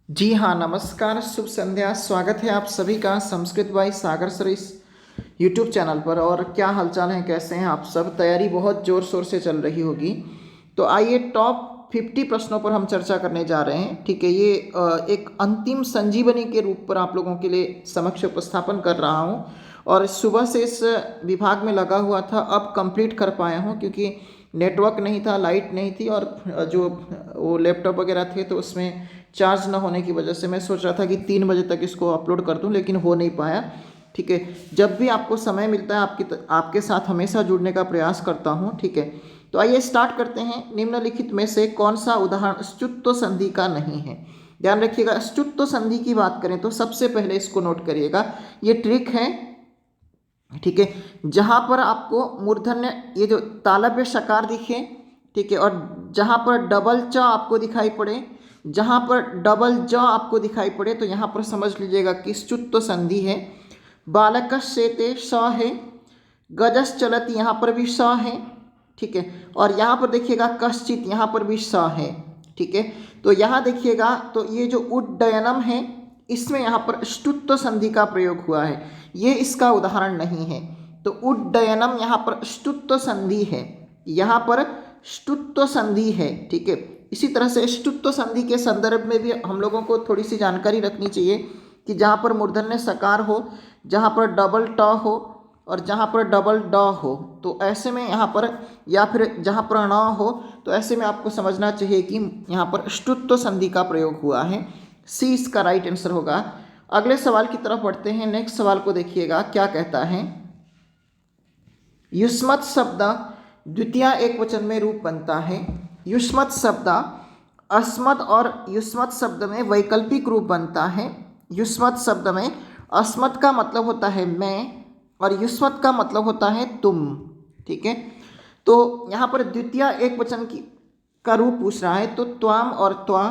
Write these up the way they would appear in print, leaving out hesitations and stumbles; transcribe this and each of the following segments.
जी हाँ, नमस्कार, शुभ संध्या। स्वागत है आप सभी का संस्कृत बाई सागर सर इस यूट्यूब चैनल पर। और क्या हालचाल है, कैसे हैं आप सब? तैयारी बहुत ज़ोर शोर से चल रही होगी। तो आइए टॉप 50 प्रश्नों पर हम चर्चा करने जा रहे हैं। ठीक है, ये एक अंतिम संजीवनी के रूप पर आप लोगों के लिए समक्ष उपस्थापन कर रहा हूँ। और सुबह से इस विभाग में लगा हुआ था, अब कंप्लीट कर पाया हूँ क्योंकि नेटवर्क नहीं था, लाइट नहीं थी, और जो वो लैपटॉप वगैरह थे तो उसमें चार्ज ना होने की वजह से मैं सोच रहा था कि 3 बजे तक इसको अपलोड कर दूं, लेकिन हो नहीं पाया। ठीक है, जब भी आपको समय मिलता है आपके साथ हमेशा जुड़ने का प्रयास करता हूं। ठीक है, तो आइए स्टार्ट करते हैं। निम्नलिखित में से कौन सा उदाहरण स्तुत्व संधि का नहीं है? ध्यान रखिएगा, स्तुत्व संधि की बात करें तो सबसे पहले इसको नोट करिएगा, ये ट्रिक है। ठीक है, जहां पर आपको मूर्धन्य ये जो तालव्य शकार दिखे, ठीक है, और जहां पर डबल च आपको दिखाई पड़े, जहां पर डबल ज आपको दिखाई पड़े, तो यहां पर समझ लीजिएगा कि स्तुत्व संधि है। बालकश्चेते स है, गजस चलति यहाँ पर भी स है। ठीक है, और यहाँ पर देखिएगा कश्चित, यहाँ पर भी स है। ठीक है, तो यहाँ देखिएगा तो ये जो उड्डयनम है, इसमें यहाँ पर स्तुत्व संधि का प्रयोग हुआ है, ये इसका उदाहरण नहीं है। तो उड्डयनम यहाँ पर स्तुत्व संधि है, यहाँ पर स्तुत्व संधि है। ठीक है, इसी तरह से स्तुत्व संधि के संदर्भ में भी हम लोगों को थोड़ी सी जानकारी रखनी चाहिए कि जहाँ पर मूर्धन्य सकार हो, जहाँ पर डबल ट हो, और जहाँ पर डबल ड हो, तो ऐसे में यहाँ पर, या फिर जहाँ पर न हो, तो ऐसे में आपको समझना चाहिए कि यहाँ पर स्तुत्व संधि का प्रयोग हुआ है। सी इसका राइट आंसर होगा। अगले सवाल की तरफ बढ़ते हैं। नेक्स्ट सवाल को देखिएगा क्या कहता है। युष्मत् शब्द द्वितीय एक वचन में रूप बनता है। युष्मत् शब्द अस्मत् और युष्मत् शब्द में वैकल्पिक रूप बनता है। युष्मत् शब्द में अस्मत् का मतलब होता है मैं, और युष्मत् का मतलब होता है तुम। ठीक है, तो यहाँ पर द्वितीय एक वचन की का रूप पूछ रहा है, तो त्वाम और त्वा,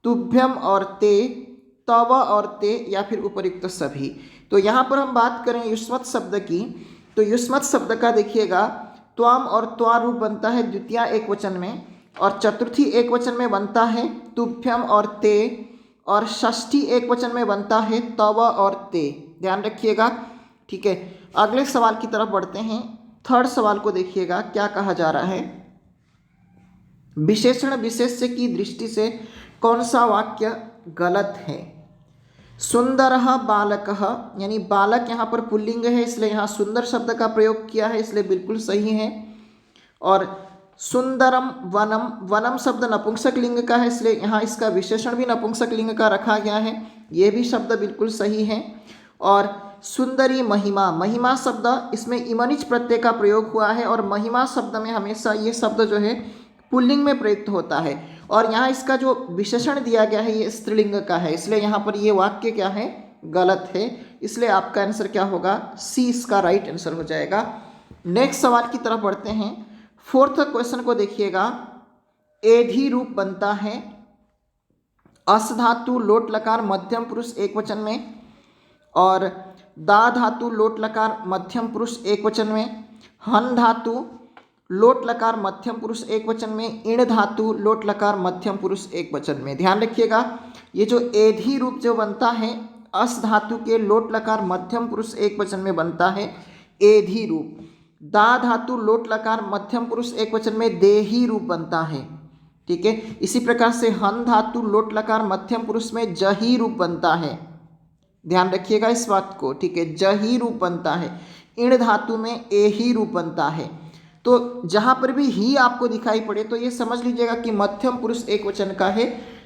तुभ्यम और ते, तव और ते, या फिर उपयुक्त सभी। तो यहाँ पर हम बात करें युष्मत् शब्द की, तो युष्मत् शब्द का देखिएगा त्वाम और त्वा रूप बनता है द्वितीय एक वचन में, और चतुर्थी एक वचन में बनता है तुभ्यम और ते, और षष्ठी एक वचन में बनता है तव और ते। ध्यान रखिएगा। ठीक है, अगले सवाल की तरफ बढ़ते हैं। थर्ड सवाल को देखिएगा क्या कहा जा रहा है। विशेषण विशेष्य की दृष्टि से कौन सा वाक्य गलत है? सुंदर बालक, यानी बालक यहाँ पर पुल्लिंग है, इसलिए यहाँ सुंदर शब्द का प्रयोग किया है, इसलिए बिल्कुल सही है। और सुंदरम वनम, वनम शब्द नपुंसक लिंग का है, इसलिए यहाँ इसका विशेषण भी नपुंसक लिंग का रखा गया है, ये भी शब्द बिल्कुल सही है। और सुंदरी महिमा, महिमा शब्द इसमें इमनिच प्रत्यय का प्रयोग हुआ है, और महिमा शब्द में हमेशा ये शब्द जो है पुल्लिंग में प्रयुक्त होता है, और यहाँ इसका जो विशेषण दिया गया है ये स्त्रीलिंग का है, इसलिए यहाँ पर ये वाक्य क्या है, गलत है। इसलिए आपका आंसर क्या होगा, सी इसका राइट आंसर हो जाएगा। नेक्स्ट सवाल की तरफ बढ़ते हैं। फोर्थ क्वेश्चन को देखिएगा। एधी रूप बनता है अस धातु लोट लकार मध्यम पुरुष एक वचन में, और दा धातु लोट लकार मध्यम पुरुष एक वचन में, हन धातु लोट लकार मध्यम पुरुष एक वचन में, इण धातु लोट लकार मध्यम पुरुष एक वचन में। ध्यान रखिएगा, ये जो एधी रूप जो बनता है अस धातु के लोट लकार मध्यम पुरुष एक वचन में बनता है एधी रूप। दा धातु लोट लकार मध्यम पुरुष एक वचन में देही रूप बनता है। ठीक है, इसी प्रकार से हन धातु लोट लकार मध्यम पुरुष में जही रूप बनता है। ध्यान रखिएगा इस बात को। ठीक है, जही रूप बनता है। इण धातु में एही रूप बनता है। तो जहां पर भी ही आपको दिखाई पड़े तो ये समझ लीजिएगा कि मध्यम पुरुष एक वचन का है।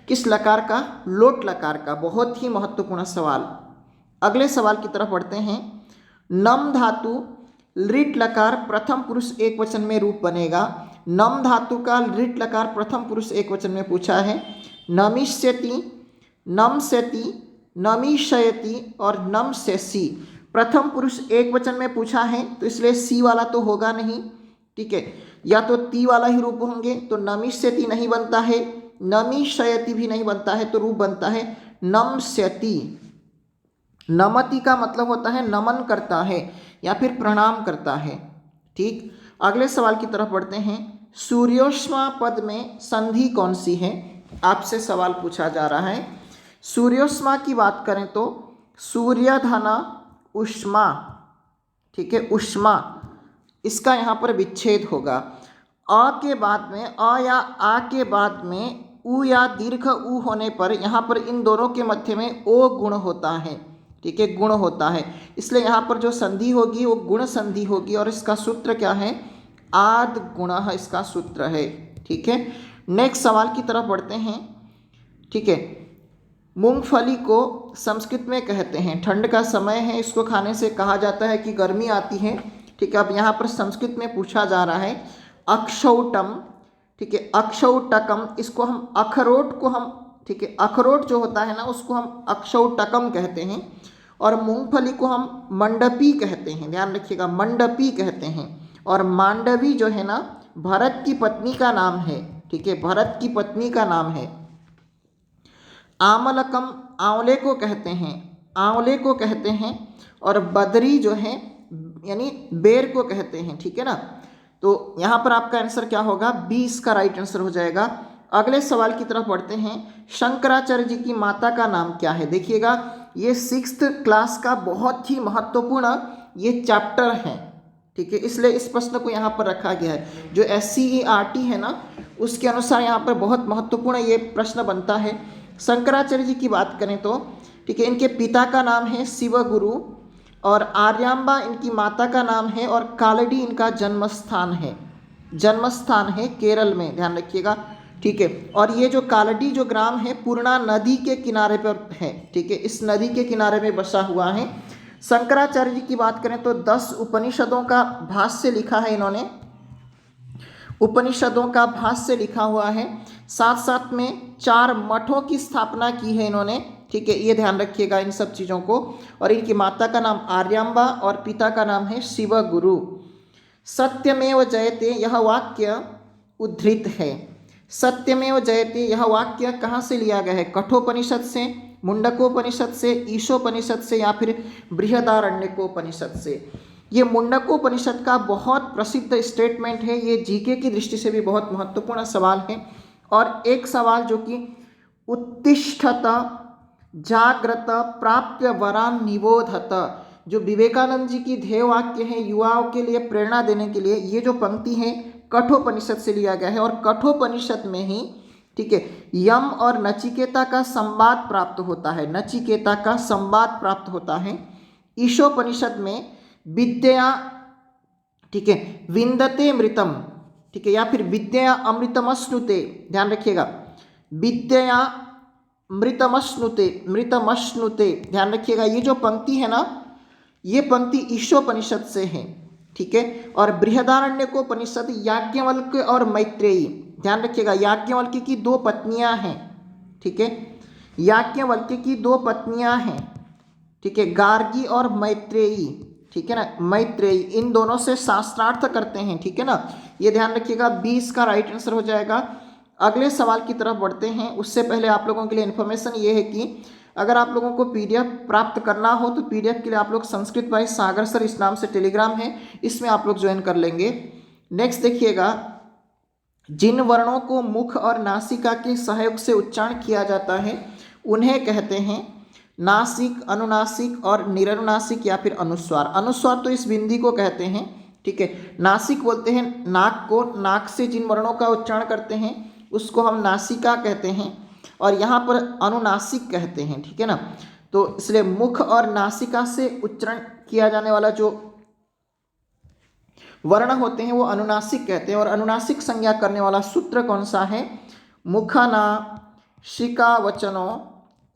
किस लकार का? लोट लकार का। बहुत ही महत्वपूर्ण सवाल। अगले सवाल की तरफ बढ़ते हैं। नम धातु लिट लकार प्रथम पुरुष एक वचन में रूप बनेगा। नम धातु का लिट लकार प्रथम पुरुष एक वचन में पूछा है। नमिष्यति, नमस्यति, नमीशयति और नमस्यसि प्रथम पुरुष एक वचन में पूछा है, तो इसलिए सी वाला तो होगा नहीं। ठीक है, या तो ती वाला ही रूप होंगे, तो नमिष्यति नहीं बनता है, नमीशयति भी नहीं बनता है, तो रूप बनता है नमस्यति। नमति का मतलब होता है नमन करता है या फिर प्रणाम करता है। ठीक, अगले सवाल की तरफ बढ़ते हैं। सूर्योष्मा पद में संधि कौन सी है? आपसे सवाल पूछा जा रहा है सूर्योष्मा की बात करें तो सूर्यधन उष्मा, ठीक है, उष्मा, इसका यहाँ पर विच्छेद होगा। अ के बाद में, अ या आ के बाद में उ या दीर्घ उ होने पर यहाँ पर इन दोनों के मध्य में ओ गुण होता है, ठीक है, गुण होता है, इसलिए यहाँ पर जो संधि होगी वो गुण संधि होगी और इसका सूत्र क्या है, आद गुणः इसका सूत्र है, ठीक है। नेक्स्ट सवाल की तरफ बढ़ते हैं, ठीक है। मूंगफली को संस्कृत में कहते हैं, ठंड का समय है, इसको खाने से कहा जाता है कि गर्मी आती है, ठीक है। अब यहाँ पर संस्कृत में पूछा जा रहा है अक्षौटम, ठीक है, अक्षौटकम, इसको हम अखरोट को हम, ठीक है, अखरोट जो होता है ना उसको हम अक्षौटकम कहते हैं और मूंगफली को हम मंडपी कहते हैं, ध्यान रखिएगा, मंडपी कहते हैं। और मांडवी जो है ना भरत की पत्नी का नाम है, ठीक है, भरत की पत्नी का नाम है। आमलकम आंवले को कहते हैं, आंवले को कहते हैं। और बदरी जो है यानी बेर को कहते हैं, ठीक है ना। तो यहाँ पर आपका आंसर क्या होगा, 20 का राइट आंसर हो जाएगा। अगले सवाल की तरफ बढ़ते हैं, शंकराचार्य जी की माता का नाम क्या है। देखिएगा ये 6th क्लास का बहुत ही महत्वपूर्ण ये चैप्टर है, ठीक है, इसलिए इस प्रश्न को यहाँ पर रखा गया है। जो SCERT है ना उसके अनुसार यहाँ पर बहुत महत्वपूर्ण ये प्रश्न बनता है। शंकराचार्य जी की बात करें तो, ठीक है, इनके पिता का नाम है शिवगुरु और आर्यांबा इनकी माता का नाम है और कालडी इनका जन्म स्थान है, जन्म स्थान है केरल में, ध्यान रखिएगा, ठीक है। और ये जो कालडी जो ग्राम है पूर्णा नदी के किनारे पर है, ठीक है, इस नदी के किनारे में बसा हुआ है। शंकराचार्य जी की बात करें तो 10 उपनिषदों का भाष्य लिखा है इन्होंने, उपनिषदों का भाष्य लिखा हुआ है, साथ साथ में 4 मठों की स्थापना की है इन्होंने, ठीक है, ये ध्यान रखिएगा इन सब चीज़ों को। और इनकी माता का नाम आर्यांबा और पिता का नाम है शिवगुरु। सत्यमेव जयते यह वाक्य उद्धृत है, सत्यमेव जयते यह वाक्य कहाँ से लिया गया है, कठोपनिषद से, मुंडकोपनिषद से, ईशोपनिषद से या फिर बृहदारण्यकोपनिषद से। ये मुंडकोपनिषद का बहुत प्रसिद्ध स्टेटमेंट है, ये जीके की दृष्टि से भी बहुत महत्वपूर्ण सवाल है। और एक सवाल जो कि उत्तिष्ठत जाग्रत प्राप्य वरान निबोधत, जो विवेकानंद जी की ध्येय वाक्य है युवाओं के लिए प्रेरणा देने के लिए, ये जो पंक्ति है कठोपनिषद से लिया गया है। और कठोपनिषद में ही, ठीक है, यम और नचिकेता का संवाद प्राप्त होता है, नचिकेता का संवाद प्राप्त होता है। ईशोपनिषद में विद्या, ठीक है, विंदते मृतम, ठीक है, या फिर विद्या अमृतमश्नुते, ध्यान रखिएगा, विद्या मृतमश्नुते, मृतमश्नुते, ध्यान रखिएगा। ये जो पंक्ति है ना ये पंक्ति ईशोपनिषद से है, ठीक है। और बृहदारण्यकोपनिषद याज्ञवल्क्य और मैत्रेयी, ध्यान रखिएगा, याज्ञवल्क्य की 2 पत्नियां हैं, ठीक है, याज्ञवल्क्य की 2 पत्नियां हैं, ठीक है, गार्गी और मैत्रेयी, ठीक है ना, मैत्रेयी, इन दोनों से शास्त्रार्थ करते हैं, ठीक है ना, ये ध्यान रखिएगा, 20 का राइट आंसर हो जाएगा। अगले सवाल की तरफ बढ़ते हैं, उससे पहले आप लोगों के लिए इन्फॉर्मेशन ये है कि अगर आप लोगों को PDF प्राप्त करना हो तो PDF के लिए आप लोग संस्कृत भाई सागर सर इस नाम से टेलीग्राम है, इसमें आप लोग ज्वाइन कर लेंगे। नेक्स्ट देखिएगा, जिन वर्णों को मुख और नासिका के सहयोग से उच्चारण किया जाता है उन्हें कहते हैं नासिक, अनुनासिक और निरनुनासिक या फिर अनुस्वार। अनुस्वार तो इस बिंदी को कहते हैं, ठीक है। नासिक बोलते हैं नाक को, नाक से जिन वर्णों का उच्चारण करते हैं उसको हम नासिका कहते हैं और यहाँ पर अनुनासिक कहते हैं, ठीक है ना। तो इसलिए मुख और नासिका से उच्चारण किया जाने वाला जो वर्ण होते हैं वो अनुनासिक कहते हैं। और अनुनासिक संज्ञा करने वाला सूत्र कौन सा है, मुखना शिका वचनो,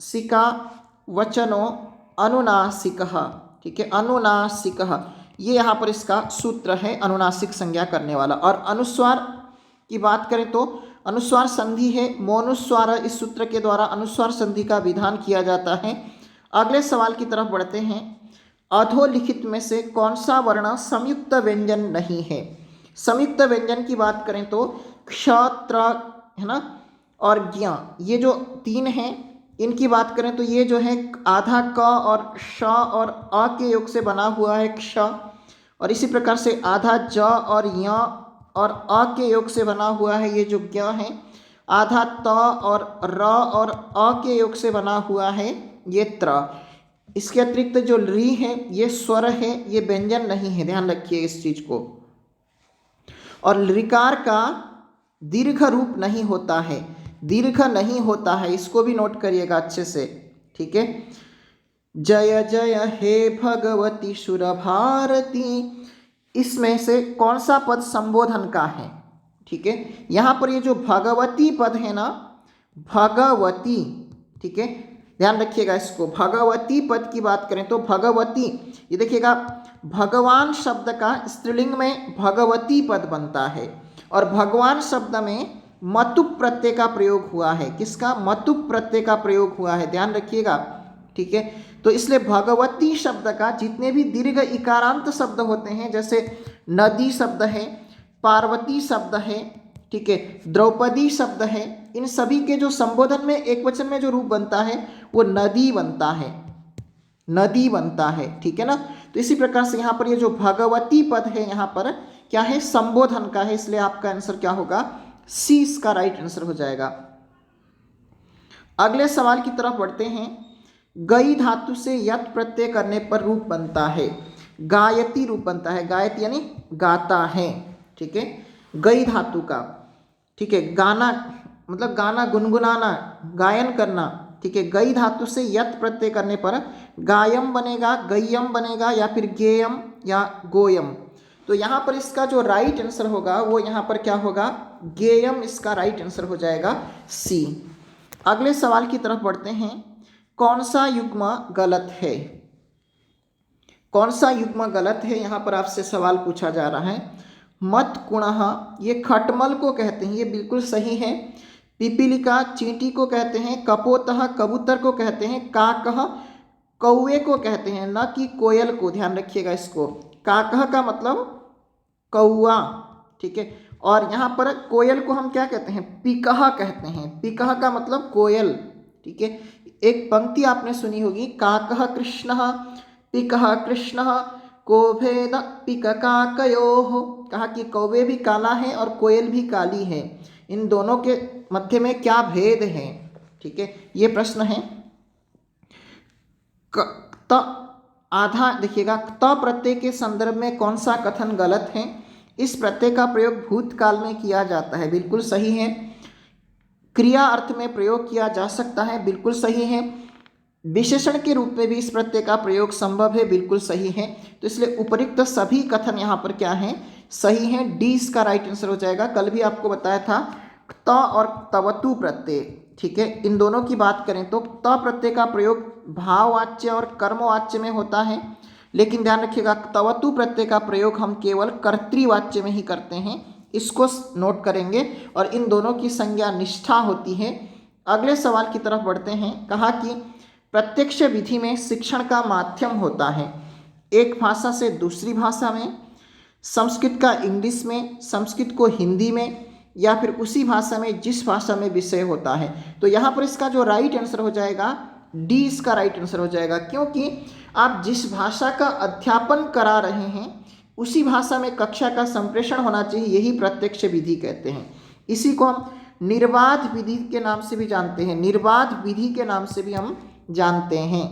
सिका वचनो अनुनासिकः, ठीक है, अनुनासिकः, ये यहाँ पर इसका सूत्र है अनुनासिक संज्ञा करने वाला। और अनुस्वार की बात करें तो अनुस्वार संधि है, मोनुस्वार, इस सूत्र के द्वारा अनुस्वार संधि का विधान किया जाता है। अगले सवाल की तरफ बढ़ते हैं, अधोलिखित में से कौन सा वर्ण संयुक्त व्यंजन नहीं है। संयुक्त व्यंजन की बात करें तो क्ष, त्र, है ना, और ज्ञ, ये जो 3 हैं इनकी बात करें तो ये जो है आधा क और श और अ के योग से बना हुआ है क्ष, और इसी प्रकार से आधा ज और य और अ के योग से बना हुआ है ये जो ज्ञ है। आधा त और र और अ के योग से बना हुआ है ये त्र। इसके अतिरिक्त जो री है ये स्वर है, ये व्यंजन नहीं है, ध्यान रखिए इस चीज को। और ऋकार का दीर्घ रूप नहीं होता है, दीर्घ नहीं होता है, इसको भी नोट करिएगा अच्छे से, ठीक है। जय जय हे भगवती सुर भारती, इसमें से कौन सा पद संबोधन का है, ठीक है। यहाँ पर ये जो भगवती पद है ना, भगवती, ठीक है, ध्यान रखिएगा इसको। भगवती पद की बात करें तो भगवती, ये देखिएगा भगवान शब्द का स्त्रीलिंग में भगवती पद बनता है और भगवान शब्द में मतुप प्रत्यय का प्रयोग हुआ है। किसका? मतुप प्रत्यय का प्रयोग हुआ है, ध्यान रखिएगा, ठीक है। तो इसलिए भगवती शब्द का जितने भी दीर्घ इकारांत शब्द होते हैं, जैसे नदी शब्द है, पार्वती शब्द है, ठीक है, द्रौपदी शब्द है, इन सभी के जो संबोधन में एक वचन में जो रूप बनता है वो नदी बनता है, नदी बनता है, ठीक है ना। तो इसी प्रकार से यहाँ पर ये जो भगवती पद है यहाँ पर क्या है? संबोधन का है, इसलिए आपका आंसर क्या होगा? सी इसका राइट आंसर हो जाएगा। अगले सवाल की तरफ बढ़ते हैं। गई धातु से यत प्रत्यय करने पर रूप बनता है, गायती रूप बनता है, गायती यानी गाता है, ठीक है, गई धातु का, ठीक है, गाना मतलब गाना, गुनगुनाना, गायन करना, ठीक है। गई धातु से यत प्रत्यय करने पर गायम बनेगा, गय्यम बनेगा या फिर गेयम या गोयम। तो यहाँ पर इसका जो राइट आंसर होगा वो यहाँ पर क्या होगा? गेयम इसका राइट आंसर हो जाएगा, सी। अगले सवाल की तरफ बढ़ते हैं। कौन सा युग्म गलत है? कौन सा युग्म गलत है, यहाँ पर आपसे सवाल पूछा जा रहा है। मत कुणः, ये खटमल को कहते हैं, ये बिल्कुल सही है। पिपीलिका चींटी को कहते हैं, कपोतः कबूतर को कहते हैं, काकः कौवे को कहते हैं, न कि कोयल को, ध्यान रखिएगा इसको। काकः का मतलब कौआ, ठीक है, और यहाँ पर कोयल को हम क्या कहते हैं? पिकः कहते हैं, पिकः का मतलब कोयल, ठीक है। एक पंक्ति आपने सुनी होगी, काकः कृष्णः पिकः कृष्णः कोभेद पिककाकयोः, कहा कि कौवे भी काला है और कोयल भी काली है, इन दोनों के मध्य में क्या भेद है, ठीक है, ये प्रश्न है। त आधा देखिएगा, त प्रत्यय के संदर्भ में कौन सा कथन गलत है? इस प्रत्यय का प्रयोग भूतकाल में किया जाता है, बिल्कुल सही है। क्रिया अर्थ में प्रयोग किया जा सकता है, बिल्कुल सही है। विशेषण के रूप में भी इस प्रत्यय का प्रयोग संभव है, बिल्कुल सही है। तो इसलिए उपयुक्त सभी कथन यहाँ पर क्या है? सही है, डी इसका राइट आंसर हो जाएगा। कल भी आपको बताया था त और तवतु प्रत्यय, ठीक है, इन दोनों की बात करें तो त प्रत्यय का प्रयोग भाववाच्य और कर्मवाच्य में होता है, लेकिन ध्यान रखिएगा तवतु प्रत्यय का प्रयोग हम केवल कर्तृवाच्य में ही करते हैं, इसको नोट करेंगे, और इन दोनों की संज्ञा निष्ठा होती है। अगले सवाल की तरफ बढ़ते हैं। कहा कि प्रत्यक्ष विधि में शिक्षण का माध्यम होता है एक भाषा से दूसरी भाषा में, संस्कृत का इंग्लिश में, संस्कृत को हिंदी में, या फिर उसी भाषा में जिस भाषा में विषय होता है। तो यहाँ पर इसका जो राइट आंसर हो जाएगा, डी इसका राइट आंसर हो जाएगा, क्योंकि आप जिस भाषा का अध्यापन करा रहे हैं उसी भाषा में कक्षा का संप्रेषण होना चाहिए, यही प्रत्यक्ष विधि कहते हैं। इसी को हम निर्बाध विधि के नाम से भी जानते हैं, निर्बाध विधि के नाम से भी हम जानते हैं।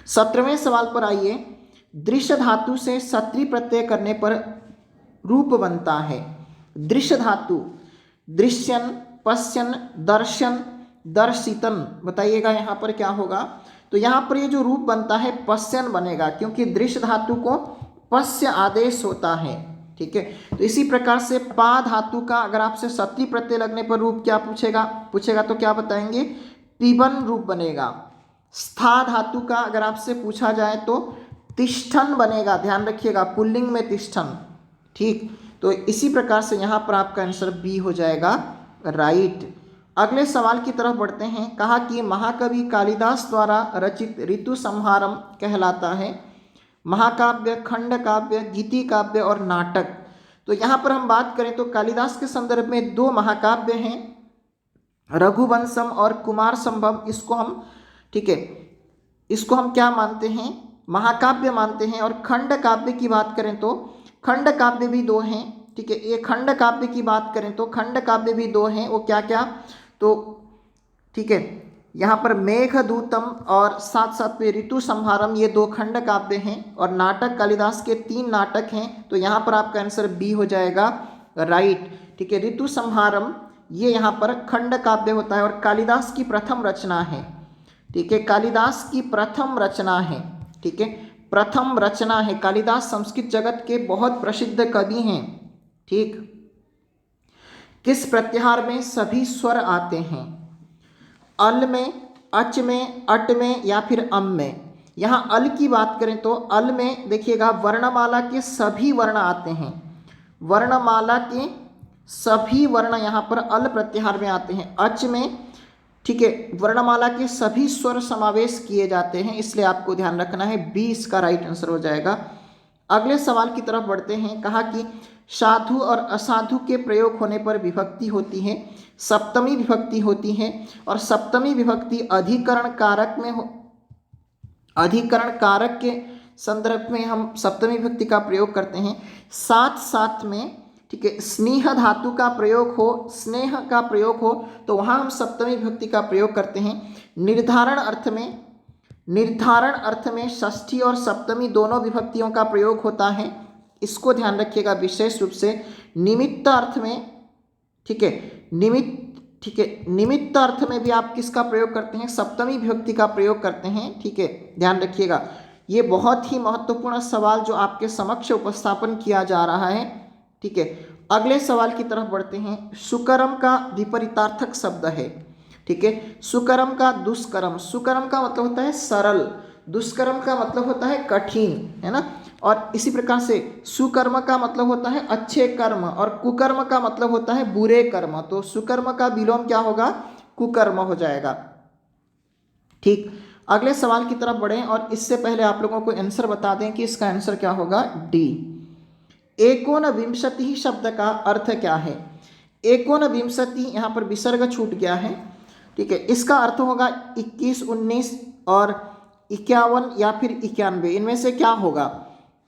17वें सवाल पर आइए। दृश्य धातु से सत्री प्रत्यय करने पर रूप बनता है। दृश्य धातु, दृश्यन, पश्यन, दर्शन, दर्शितन, बताइएगा यहाँ पर क्या होगा? तो यहाँ पर ये जो रूप बनता है पश्यन बनेगा, क्योंकि दृश्य धातु को पश्य आदेश होता है, ठीक है। तो इसी प्रकार से पा धातु का अगर आपसे सत्री प्रत्यय लगने पर रूप क्या पूछेगा तो क्या बताएंगे? पिबन रूप बनेगा। स्था धातु का अगर आपसे पूछा जाए तो तिष्ठन बनेगा, ध्यान रखिएगा, पुल्लिंग में तिष्ठन, ठीक। तो इसी प्रकार से यहाँ पर आपका आंसर बी हो जाएगा राइट। अगले सवाल की तरफ बढ़ते हैं। कहा कि महाकवि कालिदास द्वारा रचित ऋतु संहारम कहलाता है महाकाव्य, खंड काव्य, गीति काव्य और नाटक। तो यहाँ पर हम बात करें तो कालिदास के संदर्भ में दो महाकाव्य हैं, रघुवंशम और कुमार संभव, इसको हम, ठीक है, इसको हम क्या मानते हैं? महाकाव्य मानते हैं। और खंड काव्य की बात करें तो खंड काव्य भी दो हैं, ठीक है। ये खंड काव्य की बात करें तो खंड काव्य भी दो हैं, वो क्या क्या, तो ठीक है, यहाँ पर मेघदूतम और साथ साथ में ऋतु संहारम, ये दो खंड काव्य हैं। और नाटक कालिदास के 3 नाटक हैं, तो यहाँ पर आपका आंसर बी हो जाएगा, राइट। ठीक है, ऋतु संहारम ये यहाँ पर खंड काव्य होता है और कालिदास की प्रथम रचना है। ठीक है, कालिदास की प्रथम रचना है। ठीक है, प्रथम रचना है। कालिदास संस्कृत जगत के बहुत प्रसिद्ध कवि हैं। ठीक, किस प्रत्याहार में सभी स्वर आते हैं? अल में, अच में, अट में या फिर अम में? यहाँ अल की बात करें तो अल में देखिएगा वर्णमाला के सभी वर्ण आते हैं। वर्णमाला के सभी वर्ण यहाँ पर अल प्रत्याहार में आते हैं। अच में, ठीक है, वर्णमाला के सभी स्वर समावेश किए जाते हैं, इसलिए आपको ध्यान रखना है, बी इसका राइट आंसर हो जाएगा। अगले सवाल की तरफ बढ़ते हैं। कहा कि साधु और असाधु के प्रयोग होने पर विभक्ति होती है, सप्तमी विभक्ति होती है, और सप्तमी विभक्ति अधिकरण कारक में हो, अधिकरण कारक के संदर्भ में हम सप्तमी विभक्ति का प्रयोग करते हैं। साथ साथ में, ठीक है, स्नेह धातु का प्रयोग हो, स्नेह का प्रयोग हो, तो वहाँ हम सप्तमी विभक्ति का प्रयोग करते हैं। निर्धारण अर्थ में, निर्धारण अर्थ में षष्ठी और सप्तमी दोनों विभक्तियों का प्रयोग होता है, इसको ध्यान रखिएगा विशेष रूप से। निमित्त अर्थ में, ठीक है, ठीक है, निमित्त अर्थ में भी आप किसका प्रयोग करते हैं? सप्तमी विभक्ति का प्रयोग करते हैं। ठीक है, ध्यान रखिएगा, ये बहुत ही महत्वपूर्ण सवाल जो आपके समक्ष उपस्थापन किया जा रहा है। ठीक है, अगले सवाल की तरफ बढ़ते हैं। सुकरम का विपरीतार्थक शब्द है। ठीक है, सुकरम का दुष्करम, सुकरम का मतलब होता है सरल, दुष्कर्म का मतलब होता है कठिन, है ना। और इसी प्रकार से सुकर्म का मतलब होता है अच्छे कर्म, और कुकर्म का मतलब होता है बुरे कर्म। तो सुकर्म का विलोम क्या होगा? कुकर्म हो जाएगा। ठीक, अगले सवाल की तरफ बढ़ें और इससे पहले आप लोगों को आंसर बता दें कि इसका आंसर क्या होगा, डी। एकोनविंशति शब्द का अर्थ क्या है? एकोनविंशति, यहाँ पर विसर्ग छूट गया है। ठीक है, इसका अर्थ होगा 21, 19 और 51 या फिर 91, इनमें से क्या होगा?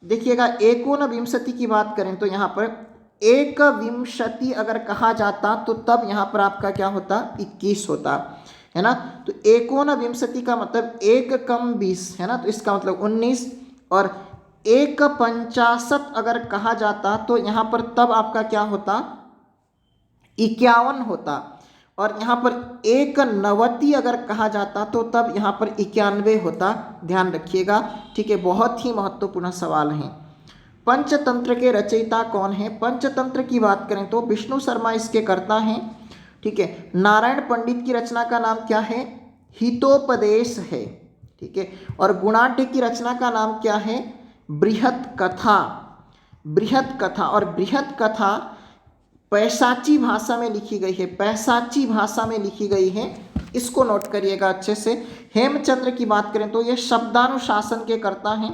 देखिएगा, एकोनविंशति की बात करें तो यहाँ पर एक विंशति अगर कहा जाता तो तब यहाँ पर आपका क्या होता? 21 होता, है ना। तो एकोनविंशति का मतलब 1 कम 20, है ना, तो इसका मतलब 19। और 1/50 अगर कहा जाता तो यहाँ पर तब आपका क्या होता? 51 होता। और यहाँ पर 1/90 अगर कहा जाता तो तब यहाँ पर 91 होता, ध्यान रखिएगा। ठीक है, बहुत ही महत्वपूर्ण सवाल है। पंचतंत्र के रचयिता कौन है? पंचतंत्र की बात करें तो विष्णु शर्मा इसके कर्ता हैं। ठीक है, नारायण पंडित की रचना का नाम क्या है? हितोपदेश है। ठीक है, और गुणाढ्य की रचना का नाम क्या है? बृहत कथा। बृहत कथा, और बृहत कथा पैशाची भाषा में लिखी गई है, पैशाची भाषा में लिखी गई है, इसको नोट करिएगा अच्छे से। हेमचंद्र की बात करें तो ये शब्दानुशासन के कर्ता हैं,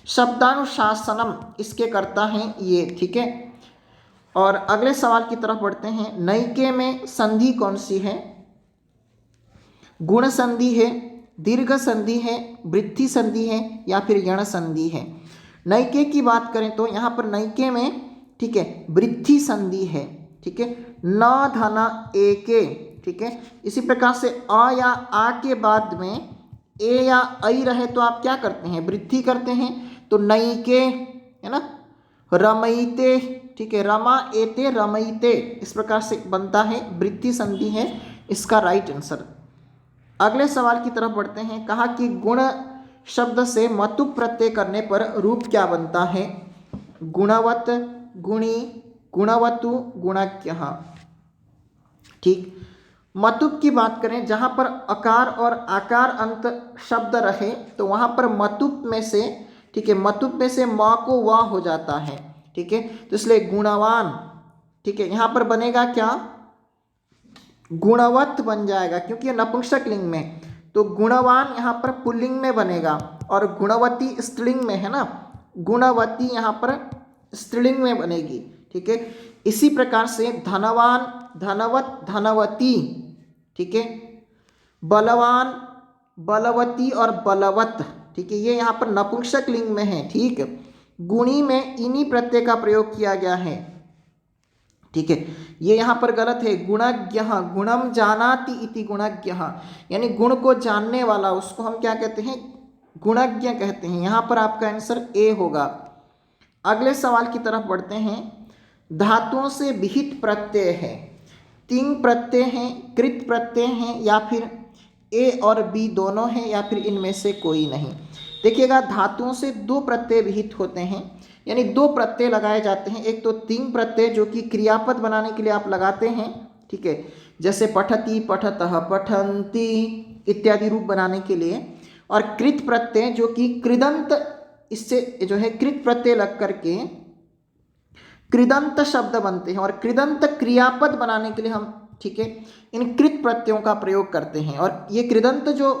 शब्दानुशासनम इसके कर्ता हैं ये। ठीक है, और अगले सवाल की तरफ बढ़ते हैं। नैके में संधि कौन सी है? गुण संधि है, दीर्घ संधि है, वृद्धि संधि है या फिर यण संधि है? नैके की बात करें तो यहाँ पर नैके में, ठीक है, वृद्धि संधि है। ठीक है, न धना एके। ठीक है, इसी प्रकार से अ या आ के बाद में ए या ऐ रहे तो आप क्या करते हैं? वृद्धि करते हैं। तो नैके, है ना, रमैते। ठीक है, रमा एते रमैते, इस प्रकार से बनता है, वृद्धि संधि है इसका राइट आंसर। अगले सवाल की तरफ बढ़ते हैं। कहा कि गुण शब्द से मतुप प्रत्यय करने पर रूप क्या बनता है? गुणवत, गुणी, गुणवतु, गुणज्ञ। ठीक, मतुप की बात करें, जहां पर अकार और आकार अंत शब्द रहे तो वहां पर मतुप में से, ठीक है, मतुप में से म को व हो जाता है। ठीक है, तो इसलिए गुणवान, ठीक है, यहां पर बनेगा क्या? गुणवत बन जाएगा, क्योंकि ये नपुंसक लिंग में, तो गुणवान यहाँ पर पुल्लिंग में बनेगा और गुणवती स्त्रीलिंग में, है ना, गुणवती यहाँ पर स्त्रीलिंग में बनेगी। ठीक है, इसी प्रकार से धनवान, धनवत, धनवती। ठीक है, बलवान, बलवती और बलवत। ठीक है, ये यहाँ पर नपुंसक लिंग में है। ठीक, गुणी में इन्हीं प्रत्यय का प्रयोग किया गया है। ठीक है, ये यहाँ पर गलत है। गुणज्ञ, गुणम जानाति इति गुणज्ञ, यानी गुण को जानने वाला, उसको हम क्या कहते हैं, गुणज्ञ कहते हैं। यहाँ पर आपका आंसर ए होगा। अगले सवाल की तरफ बढ़ते हैं। धातुओं से विहित प्रत्यय है, तिंग प्रत्यय हैं, कृत प्रत्यय हैं, या फिर ए और बी दोनों हैं, या फिर इनमें से कोई नहीं। देखिएगा, धातुओं से दो प्रत्यय विहित होते हैं, यानी दो प्रत्यय लगाए जाते हैं। एक तो तिंग प्रत्यय जो कि क्रियापद बनाने के लिए आप लगाते हैं, ठीक है, जैसे पठति, पठतः, पठन्ति इत्यादि रूप बनाने के लिए। और कृत प्रत्यय जो कि कृदंत, इससे जो है कृत प्रत्यय लग करके कृदंत शब्द बनते हैं, और कृदंत क्रियापद बनाने के लिए हम, ठीक है, इन कृत प्रत्ययों का प्रयोग करते हैं। और ये कृदंत जो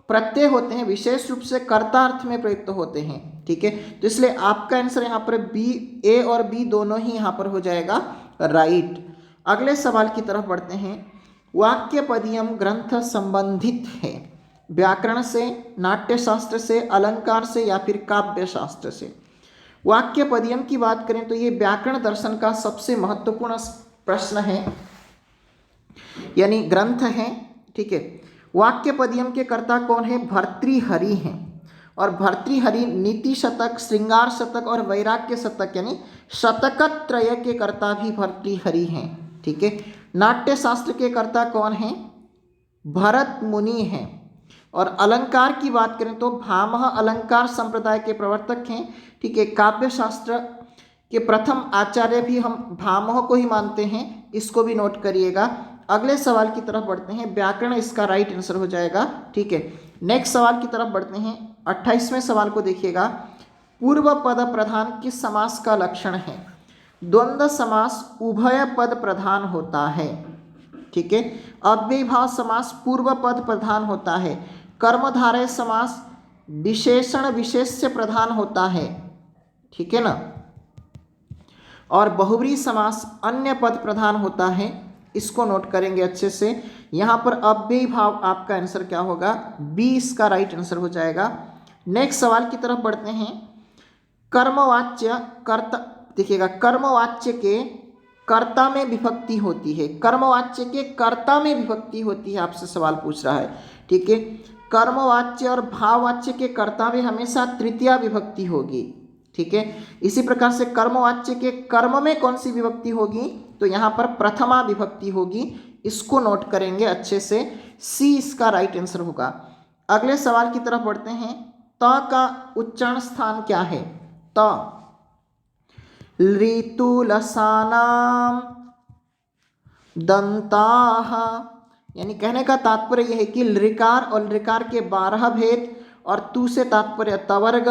प्रत्यय होते हैं विशेष रूप से कर्ता अर्थ में प्रयुक्त होते हैं, ठीक है। तो इसलिए आपका आंसर यहाँ पर बी, ए और बी दोनों ही यहाँ पर हो जाएगा राइट। अगले सवाल की तरफ बढ़ते हैं। वाक्य पदियम ग्रंथ संबंधित है व्याकरण से, नाट्य शास्त्र से, अलंकार से, या फिर काव्य शास्त्र से। वाक्य पदियम की बात करें तो ये व्याकरण दर्शन का सबसे महत्वपूर्ण प्रश्न है, यानी ग्रंथ है, ठीक है। वाक्य पदियम के कर्ता कौन है? भर्तृहरि हैं। और भर्तृहरि नीति शतक, श्रृंगार शतक और वैराग्य शतक यानी शतकत्रय के कर्ता भी भर्तृहरि हैं, ठीक है। नाट्य शास्त्र के कर्ता कौन हैं? भरत मुनि हैं। और अलंकार की बात करें तो भामह अलंकार संप्रदाय के प्रवर्तक हैं, ठीक है। काव्य शास्त्र के प्रथम आचार्य भी हम भामह को ही मानते हैं, इसको भी नोट करिएगा। अगले सवाल की तरफ बढ़ते हैं। व्याकरण इसका राइट आंसर हो जाएगा, ठीक है। नेक्स्ट सवाल की तरफ बढ़ते हैं। 28वें सवाल को देखिएगा। पूर्व पद प्रधान किस समास का लक्षण है? द्वंद्व समास उभय पद प्रधान होता है, ठीक है। अव्ययीभाव समास पूर्व पद प्रधान होता है। कर्मधारय समास विशेषण विशेष्य प्रधान होता है, ठीक है ना। और बहुव्रीहि समास अन्य पद प्रधान होता है, इसको नोट करेंगे अच्छे से। यहाँ पर अव्ययीभाव आपका आंसर क्या होगा? बी इसका राइट आंसर हो जाएगा। नेक्स्ट सवाल की तरफ बढ़ते हैं। कर्मवाच्य कर्ता, देखिएगा, कर्मवाच्य के कर्ता में विभक्ति होती है, कर्मवाच्य के कर्ता में विभक्ति होती है, आपसे सवाल पूछ रहा है, ठीक है। कर्मवाच्य और भाववाच्य के कर्ता में हमेशा तृतीया विभक्ति होगी, ठीक है। इसी प्रकार से कर्मवाच्य के कर्म में कौन सी विभक्ति होगी? तो यहाँ पर प्रथमा विभक्ति होगी, इसको नोट करेंगे अच्छे से। सी इसका राइट आंसर होगा। अगले सवाल की तरफ बढ़ते हैं। त का उच्चारण स्थान क्या है? त ऋतु लसानाम दंताः, यानी कहने का तात्पर्य यह है कि लृकार और लृकार के 12 भेद, और तू से तात्पर्य तवर्ग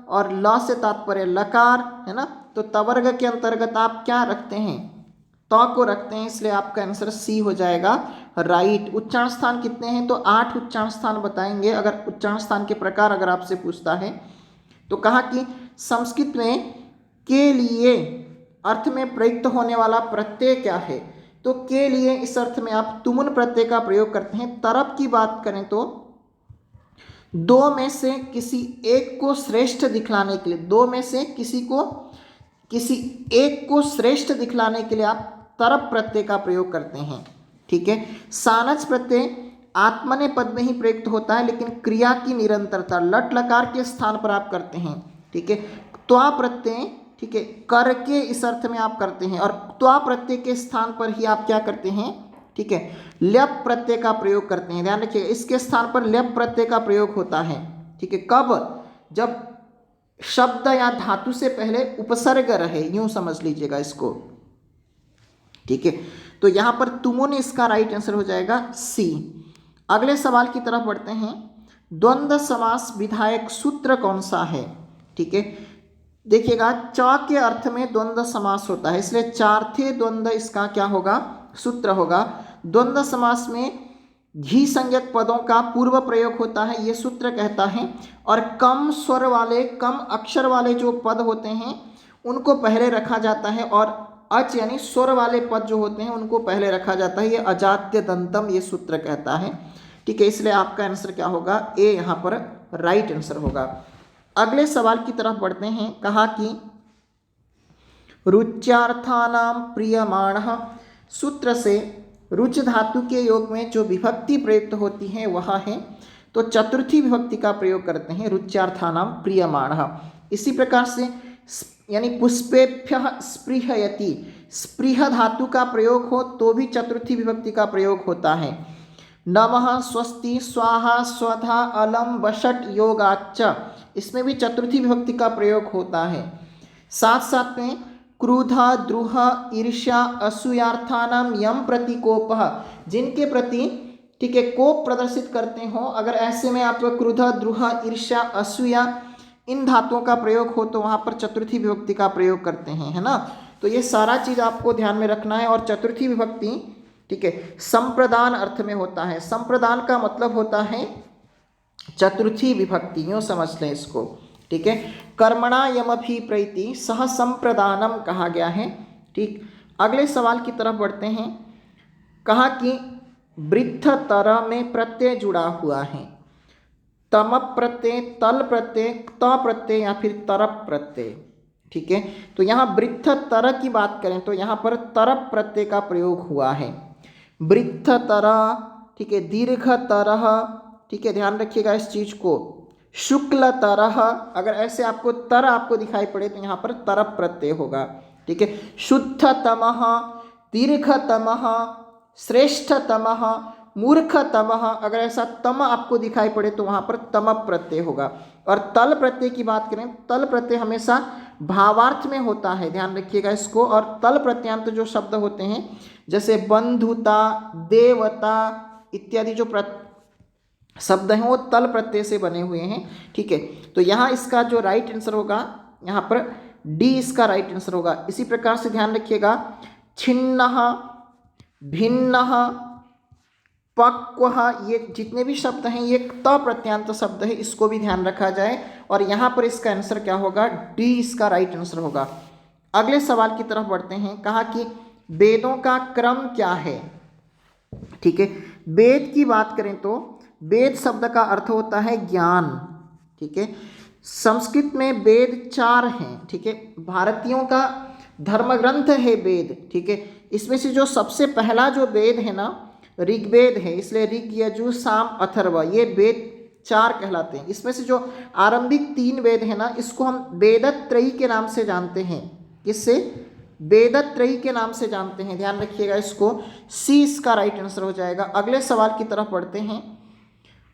और ल से तात्पर्य लकार, है ना। तो तवर्ग के अंतर्गत आप क्या रखते हैं? त को रखते हैं, इसलिए आपका आंसर सी हो जाएगा राइट। उच्चारण स्थान कितने हैं? तो 8 उच्चारण स्थान बताएंगे। अगर उच्चारण स्थान के प्रकार अगर आपसे पूछता है तो कहा कि संस्कृत में के लिए अर्थ में प्रयुक्त होने वाला प्रत्यय क्या है? तो के लिए इस अर्थ में आप तुमुन प्रत्यय का प्रयोग करते हैं। तरफ की बात करें तो दो में से किसी एक को श्रेष्ठ दिखलाने के लिए, दो में से किसी एक को श्रेष्ठ दिखलाने के लिए आप तरफ प्रत्यय का प्रयोग करते हैं, ठीक है। सानच प्रत्यय आत्मने पद में ही प्रयुक्त होता है, लेकिन क्रिया की निरंतरता लट लकार के स्थान पर आप करते हैं, ठीक है। त्वा प्रत्यय, ठीक है, करके इस अर्थ में आप करते हैं, और त्वा प्रत्यय के स्थान पर ही आप क्या करते हैं? ठीक है, ल्यप प्रत्यय का प्रयोग करते हैं। ध्यान रखिएगा, इसके स्थान पर ल्यप प्रत्यय का प्रयोग होता है, ठीक है। कब? जब शब्द या धातु से पहले उपसर्ग रहे, यूं समझ लीजिएगा इसको, ठीक है। तो यहां पर तुमुन इसका राइट आंसर हो जाएगा सी। अगले सवाल की तरफ बढ़ते हैं। द्वंद्व समास विधायक सूत्र कौन सा है? ठीक है, देखिएगा, च के अर्थ में द्वंद्व समास होता है, इसलिए चार्थे द्वंद्व इसका क्या होगा? सूत्र होगा। द्वंद्व समास में घी संज्ञक पदों का पूर्व प्रयोग होता है, ये सूत्र कहता है। और कम स्वर वाले, कम अक्षर वाले जो पद होते हैं उनको पहले रखा जाता है, और अच यानी स्वर वाले पद जो होते हैं उनको पहले रखा जाता है, ये अजात्य दंतम ये सूत्र कहता है, ठीक है। इसलिए आपका आंसर क्या होगा? ए यहाँ पर राइट आंसर होगा। अगले सवाल की तरफ बढ़ते हैं। कहा कि रुच्यार्थानां प्रीयमाणः। सूत्र से रुच धातु के योग में जो विभक्ति प्रयुक्त होती है वह है, तो चतुर्थी विभक्ति का प्रयोग करते हैं, रुच्यार्थानां प्रीयमाणः। इसी प्रकार से यानी पुष्पेभ्यः स्पृहयति, स्पृह धातु का प्रयोग हो तो भी चतुर्थी विभक्ति का प्रयोग होता है। नमः, स्वस्ति, स्वाहा, स्वधा, अलम, वषट, योगाच्च, इसमें भी चतुर्थी विभक्ति का प्रयोग होता है। साथ साथ में क्रोध, द्रुह, ईर्ष्या, असूयार्थानां यम प्रति कोपः, जिनके प्रति ठीक है कोप प्रदर्शित करते हो, अगर ऐसे में आप क्रोध, द्रुह, ईर्ष्या, असूया इन धातुओं का प्रयोग हो तो वहाँ पर चतुर्थी विभक्ति का प्रयोग करते हैं, है ना। तो ये सारा चीज़ आपको ध्यान में रखना है। और चतुर्थी विभक्ति ठीक है संप्रदान अर्थ में होता है। संप्रदान का मतलब होता है चतुर्थी विभक्ति, यूँ समझ लें इसको, ठीक है। कर्मणा यमभिप्रैति सह संप्रदानम कहा गया है, ठीक। अगले सवाल की तरफ बढ़ते हैं। कहा कि वृद्ध तर में प्रत्यय जुड़ा हुआ है, तम प्रत्यय, तल प्रत्यय, त प्रत्यय या फिर तरप प्रत्यय, ठीक है। तो यहाँ वृद्ध तर की बात करें तो यहाँ पर तरप प्रत्यय का प्रयोग हुआ है। वृद्ध तर, ठीक है, दीर्घ तरह, ठीक है, ध्यान रखिएगा इस चीज को। शुक्ल तरह, अगर ऐसे आपको तर आपको दिखाई पड़े तो यहाँ पर तरप प्रत्यय होगा, ठीक है। शुद्ध तमः, दीर्घ तमः, श्रेष्ठ तमः, मूर्ख तमः, अगर ऐसा तम आपको दिखाई पड़े तो वहाँ पर तम प्रत्यय होगा। और तल प्रत्यय की बात करें, तल प्रत्यय हमेशा भावार्थ में होता है, ध्यान रखिएगा इसको। और तल प्रत्यांत जो शब्द होते हैं जैसे बंधुता, देवता इत्यादि जो शब्द हैं वो तल प्रत्यय से बने हुए हैं, ठीक है। तो यहाँ इसका जो राइट आंसर होगा यहाँ पर डी इसका राइट आंसर होगा। इसी प्रकार से ध्यान रखिएगा छिन्नः, भिन्नः, पक्वः, ये जितने भी शब्द हैं ये त प्रत्यांत शब्द है, इसको भी ध्यान रखा जाए। और यहाँ पर इसका आंसर क्या होगा, डी इसका राइट आंसर होगा। अगले सवाल की तरफ बढ़ते हैं। कहा कि वेदों का क्रम क्या है, ठीक है। वेद की बात करें तो वेद शब्द का अर्थ होता है ज्ञान, ठीक है। संस्कृत में वेद 4 हैं, ठीक है। भारतीयों का धर्म ग्रंथ है वेद, ठीक है। इसमें से जो सबसे पहला जो वेद है ना ऋग्वेद है, इसलिए ऋग, यजु, साम, अथर्व ये वेद 4 कहलाते हैं। इसमें से जो आरंभिक 3 वेद है ना इसको हम वेदत्रयी के नाम से जानते हैं। किससे, वेदत्रयी के नाम से जानते हैं, ध्यान रखिएगा इसको। सी इसका राइट आंसर हो जाएगा। अगले सवाल की तरफ बढ़ते हैं।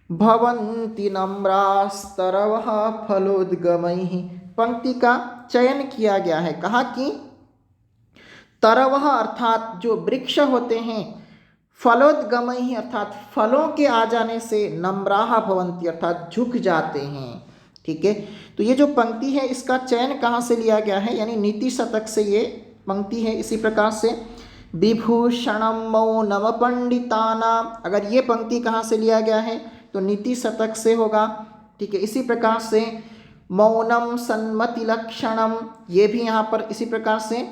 भवन्ति नम्रास्तरवः फलोद्गमैः, पंक्ति का चयन किया गया है। कहा कि तरवः अर्थात जो वृक्ष होते हैं, फलोद्गमैः अर्थात फलों के आ जाने से, नम्राः भवन्ति अर्थात झुक जाते हैं, ठीक है। तो ये जो पंक्ति है इसका चयन कहाँ से लिया गया है, यानी नीति शतक से ये पंक्ति है। इसी प्रकार से विभूषणम मौनम पंडितानां, अगर ये पंक्ति कहाँ से लिया गया है तो नीति शतक से होगा, ठीक है। इसी प्रकार से मौनम सन्मति लक्षणम, ये भी यहाँ पर इसी प्रकार से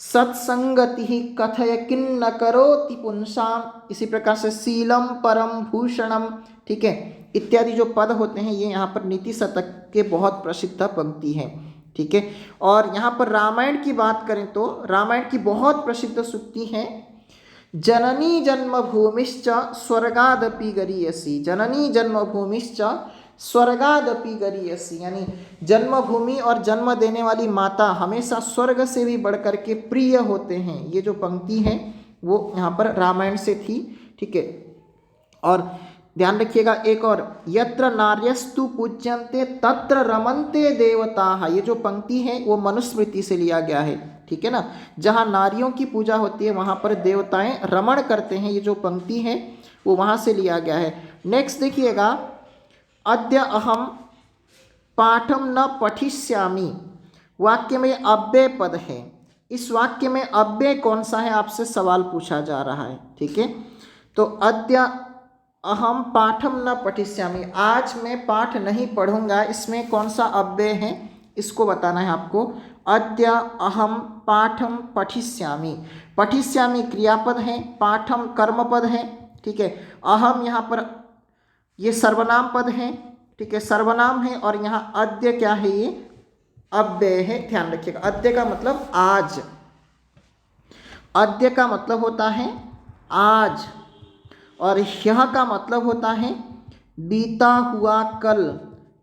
सत्संगति कथय किन्न करोति पुंसाम, इसी प्रकार से शीलम परम भूषणम, ठीक है, इत्यादि जो पद होते हैं ये यहाँ पर नीति शतक के बहुत प्रसिद्ध पंक्ति है, ठीक है। और यहाँ पर रामायण की बात करें तो रामायण की बहुत प्रसिद्ध सूक्ति है, जननी जन्मभूमिश्च स्वर्गादपि गरीयसी, जननी जन्मभूमिश्च स्वर्गादपि गरीयसी, यानी जन्मभूमि और जन्म देने वाली माता हमेशा स्वर्ग से भी बढ़कर के प्रिय होते हैं। ये जो पंक्ति है वो यहाँ पर रामायण से थी, ठीक है। और ध्यान रखिएगा एक और, यत्र नार्यस्तु पूज्यन्ते तत्र रमन्ते देवताः, ये जो पंक्ति है वो मनुस्मृति से लिया गया है, ठीक है ना। जहाँ नारियों की पूजा होती है वहाँ पर देवताएं रमण करते हैं, ये जो पंक्ति है वो वहाँ से लिया गया है। नेक्स्ट देखिएगा, अद्य अहम पाठम न पठिष्यामि, वाक्य में अव्यय पद है। इस वाक्य में अव्यय कौन सा है आपसे सवाल पूछा जा रहा है, ठीक है। तो अद्य अहम पाठम न पठिष्यामि, आज मैं पाठ नहीं पढ़ूंगा, इसमें कौन सा अव्यय है इसको बताना है आपको। अद्य अहम पाठम पठिष्यामि, पठिष्यामि क्रियापद है, पाठम कर्मपद है, ठीक है। अहम यहाँ पर ये सर्वनाम पद है, ठीक है, सर्वनाम है। और यहाँ अद्य क्या है, ये अव्यय है, ध्यान रखिएगा। अद्य का मतलब आज, अद्य का मतलब होता है आज, और ह्यः का मतलब होता है बीता हुआ कल,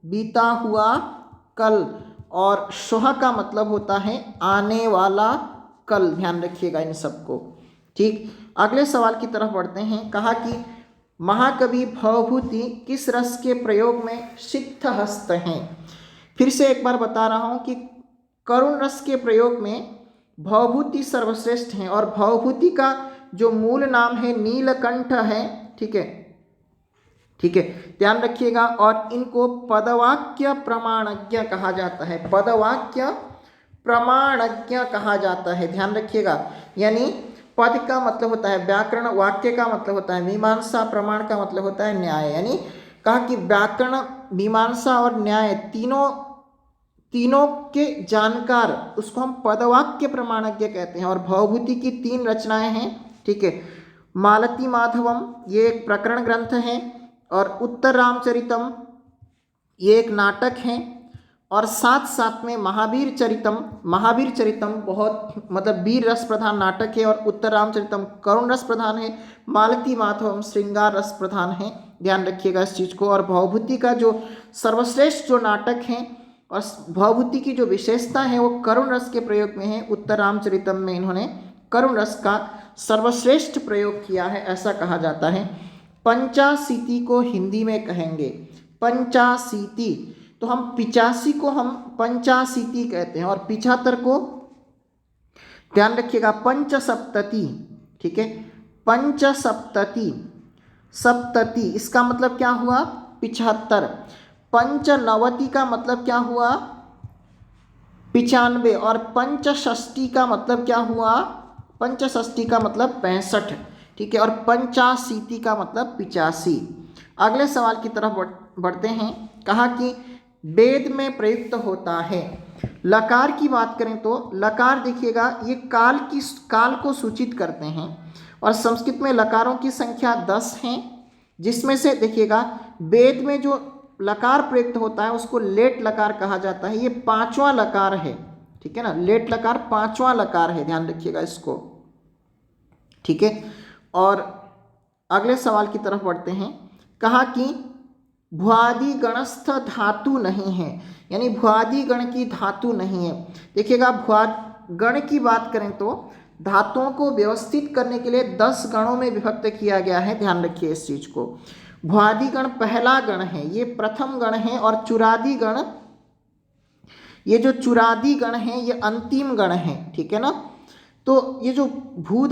बीता हुआ कल, और श्वः का मतलब होता है आने वाला कल। ध्यान रखिएगा इन सबको। ठीक, अगले सवाल की तरफ बढ़ते हैं। कहा कि महाकवि भवभूति किस रस के प्रयोग में सिद्धहस्त हैं। फिर से एक बार बता रहा हूं कि करुण रस के प्रयोग में भवभूति सर्वश्रेष्ठ हैं, और भवभूति का जो मूल नाम है नीलकंठ है। ठीक है, ठीक है, ध्यान रखिएगा। और इनको पदवाक्य प्रमाणज्ञ कहा जाता है, पदवाक्य प्रमाणज्ञ कहा जाता है, ध्यान रखिएगा। यानी पद का मतलब होता है व्याकरण, वाक्य का मतलब होता है मीमांसा, प्रमाण का मतलब होता है न्याय। यानी कहा कि व्याकरण, मीमांसा और न्याय तीनों के जानकार, उसको हम पदवाक्य प्रमाणज्ञ कहते हैं। और भवभूति की 3 रचनाएं हैं। ठीक है, मालती माधवम ये एक प्रकरण ग्रंथ है, और उत्तर रामचरितम ये एक नाटक है, और साथ साथ में महावीर चरितम, महावीर चरितम बहुत मतलब वीर रस प्रधान नाटक है, और उत्तर रामचरितम करुण रस प्रधान है, मालती माधवम श्रृंगार रस प्रधान है। ध्यान रखिएगा इस चीज़ को। और भवभूति का जो सर्वश्रेष्ठ जो नाटक है और भवभूति की जो विशेषता है वो करुण रस के प्रयोग में है। उत्तर रामचरितम में इन्होंने करुण रस का सर्वश्रेष्ठ प्रयोग किया है, ऐसा कहा जाता है। पंचाशीति को हिंदी में कहेंगे पंचाशीति, तो हम 85 को हम पंचाशीति कहते हैं, और 75 को ध्यान रखिएगा पंचसप्तति। ठीक है, पंचसप्तति, सप्तति इसका मतलब क्या हुआ 75। पंचनवति का मतलब क्या हुआ 95, और पंचषष्टि का मतलब क्या हुआ, पंचषष्टि का मतलब 65। ठीक है, और पंचाशीति का मतलब 85। अगले सवाल की तरफ बढ़ते हैं। कहा कि वेद में प्रयुक्त होता है। लकार की बात करें तो लकार देखिएगा ये काल को सूचित करते हैं, और संस्कृत में लकारों की संख्या 10 हैं, जिसमें से देखिएगा वेद में जो लकार प्रयुक्त होता है उसको लेट लकार कहा जाता है। ये 5वां लकार है। ठीक है ना, लेट लकार 5वां लकार है, ध्यान रखिएगा इसको। ठीक है, और अगले सवाल की तरफ बढ़ते हैं। कहा कि भुआदि गणस्थ धातु नहीं है, यानी भुआदि गण की धातु नहीं है। देखिएगा भुआद गण की बात करें तो धातुओं को व्यवस्थित करने के लिए 10 गणों में विभक्त किया गया है, ध्यान रखिए इस चीज को। भुआदि गण पहला गण है, ये प्रथम गण है, और चुरादि गण, ये जो चुरादि गण है ये अंतिम गण है। ठीक है ना, तो ये जो भू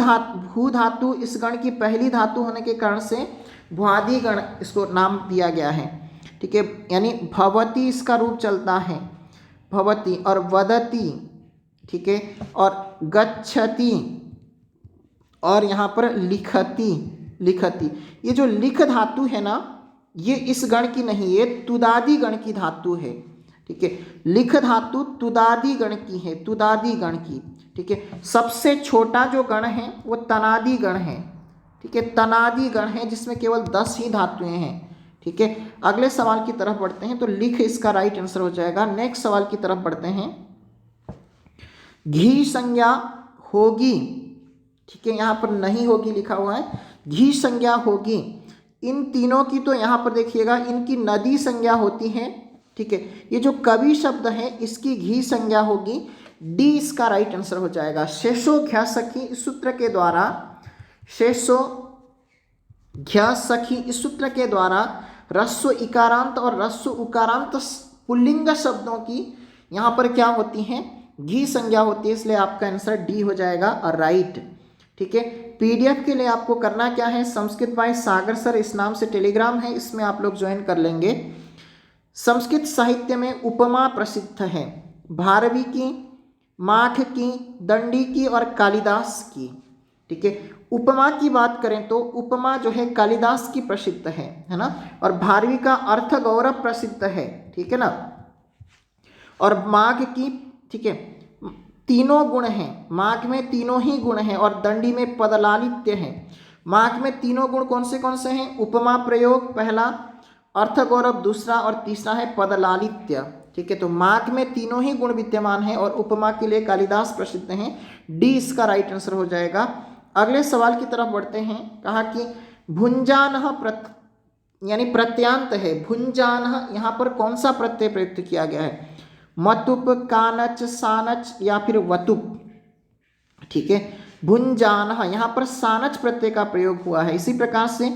धातु इस गण की पहली धातु होने के कारण से भुआदि गण इसको नाम दिया गया है। ठीक है, यानी भवती इसका रूप चलता है, भवती, और वदति। ठीक है, और गच्छति, और यहाँ पर लिखति, लिखति। ये जो लिख धातु है ना ये इस गण की नहीं, ये तुदादि गण की धातु है। ठीक है, लिख धातु तुदादि गण की है, तुदादि गण की। ठीक है, सबसे छोटा जो गण है वो तनादि गण है। ठीक है, तनादि गण है जिसमें केवल 10 ही धातुएं हैं। ठीक है, अगले सवाल की तरफ बढ़ते हैं, तो लिख इसका राइट आंसर हो जाएगा। नेक्स्ट सवाल की तरफ बढ़ते हैं। घी संज्ञा होगी, ठीक है, यहाँ पर नहीं होगी लिखा हुआ है, घी संज्ञा होगी। इन तीनों की तो यहाँ पर देखिएगा इनकी नदी संज्ञा होती है। ठीक है, ये जो कवि शब्द है इसकी घी संज्ञा होगी, डी इसका राइट आंसर हो जाएगा। शेषो घ्या सखी इस सूत्र के द्वारा, शेषो घ्या सखी इस सूत्र के द्वारा रस्व इकारांत और रस्व उकारांत पुल्लिंग शब्दों की यहाँ पर क्या होती हैं, घी संज्ञा होती है, इसलिए आपका आंसर डी हो जाएगा और राइट। ठीक है, पीडीएफ के लिए आपको करना क्या है, संस्कृत बाय सागर सर इस नाम से टेलीग्राम है, इसमें आप लोग ज्वाइन कर लेंगे। संस्कृत साहित्य में उपमा प्रसिद्ध है, भारवी की, माघ की, दंडी की और कालिदास की। ठीक है, उपमा की बात करें तो उपमा जो है कालिदास की प्रसिद्ध है ना, और भारवी का अर्थ गौरव प्रसिद्ध है। ठीक है ना, और माघ की, ठीक है, तीनों गुण हैं, माघ में तीनों ही गुण हैं, और दंडी में पदलालित्य है। माघ में तीनों गुण कौन से हैं, उपमा प्रयोग पहला, अर्थ गौरव दूसरा, और तीसरा है पदलालित्य। ठीक है, तो माघ में तीनों ही गुण विद्यमान हैं और उपमा के लिए कालिदास प्रसिद्ध हैं। डी इसका राइट आंसर हो जाएगा। अगले सवाल की तरफ बढ़ते हैं। कहा कि भुंजानः यानी प्रत्यांत है। भुंजानः यहाँ पर कौन सा प्रत्यय प्रयुक्त किया गया है? मतुप, कानच, सानच या फिर वतुप। ठीक है, भुंजानः यहाँ पर सानच प्रत्यय का प्रयोग हुआ है। इसी प्रकार से